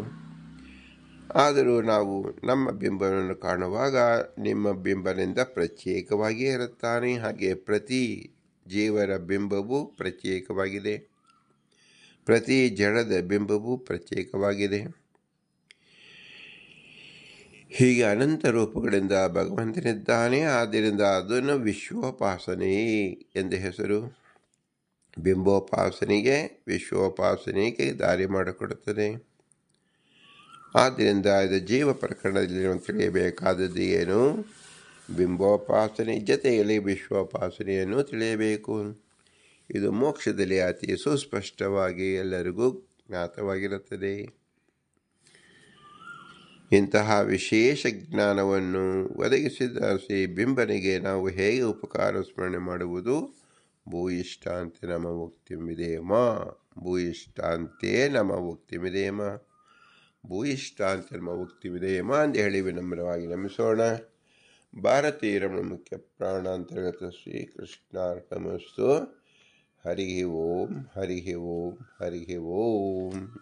S1: ಆದರೂ ನಾವು ನಮ್ಮ ಬಿಂಬವನ್ನು ಕಾಣುವಾಗ ನಿಮ್ಮ ಬಿಂಬನಿಂದ ಪ್ರತ್ಯೇಕವಾಗಿಯೇ ಇರುತ್ತಾನೆ. ಹಾಗೆ ಪ್ರತಿ ಜೀವರ ಬಿಂಬವೂ ಪ್ರತ್ಯೇಕವಾಗಿದೆ, ಪ್ರತಿ ಜಡದ ಬಿಂಬವೂ ಪ್ರತ್ಯೇಕವಾಗಿದೆ. ಹೀಗೆ ಅನಂತ ರೂಪಗಳಿಂದ ಭಗವಂತನಿದ್ದಾನೆ. ಆದ್ದರಿಂದ ಅದನ್ನು ವಿಶ್ವೋಪಾಸನೆ ಎಂದು ಹೆಸರು. ಬಿಂಬೋಪಾಸನೆಗೆ, ವಿಶ್ವೋಪಾಸನೆಗೆ ದಾರಿ ಮಾಡಿಕೊಡುತ್ತದೆ. ಆದ್ದರಿಂದ ಇದು ಜೀವ ಪ್ರಕರಣದಲ್ಲಿ ನಾವು ತಿಳಿಯಬೇಕಾದದ್ದು ಏನು? ಬಿಂಬೋಪಾಸನೆ ಜೊತೆಯಲ್ಲಿ ವಿಶ್ವೋಪಾಸನೆಯನ್ನು ತಿಳಿಯಬೇಕು. ಇದು ಮೋಕ್ಷದಲ್ಲಿ ಅತಿ ಸುಸ್ಪಷ್ಟವಾಗಿ ಎಲ್ಲರಿಗೂ ಜ್ಞಾತವಾಗಿರುತ್ತದೆ. ಇಂತಹ ವಿಶೇಷ ಜ್ಞಾನವನ್ನು ಒದಗಿಸಿದ ಶ್ರೀ ಬಿಂಬನಿಗೆ ನಾವು ಹೇಗೆ ಉಪಕಾರ ಸ್ಮರಣೆ ಮಾಡುವುದು? ಭೂಯಿಷ್ಟಾಂತೆ ನಮ ಮುಕ್ತಿಮಿದೇಮ, ಭೂಯಿಷ್ಟಾಂತೆ ನಮ ಮುಕ್ತಿಮಿದೇಮ, ಭೂಯಿಷ್ಟಾಂತೆ ನಮ ಮುಕ್ತಿಮಿದೇಮ ಅಂತ ಹೇಳಿ ವಿನಮ್ರವಾಗಿ ನಮಿಸೋಣ. ಭಾರತೀಯ ರಮಣ ಮುಖ್ಯ ಪ್ರಾಣಾಂತರ್ಗತ ಶ್ರೀಕೃಷ್ಣಾರ್ಪಣಮಸ್ತು. ಹರಿ ಓಂ, ಹರಿ ಓಂ, ಹರಿ ಓಂ.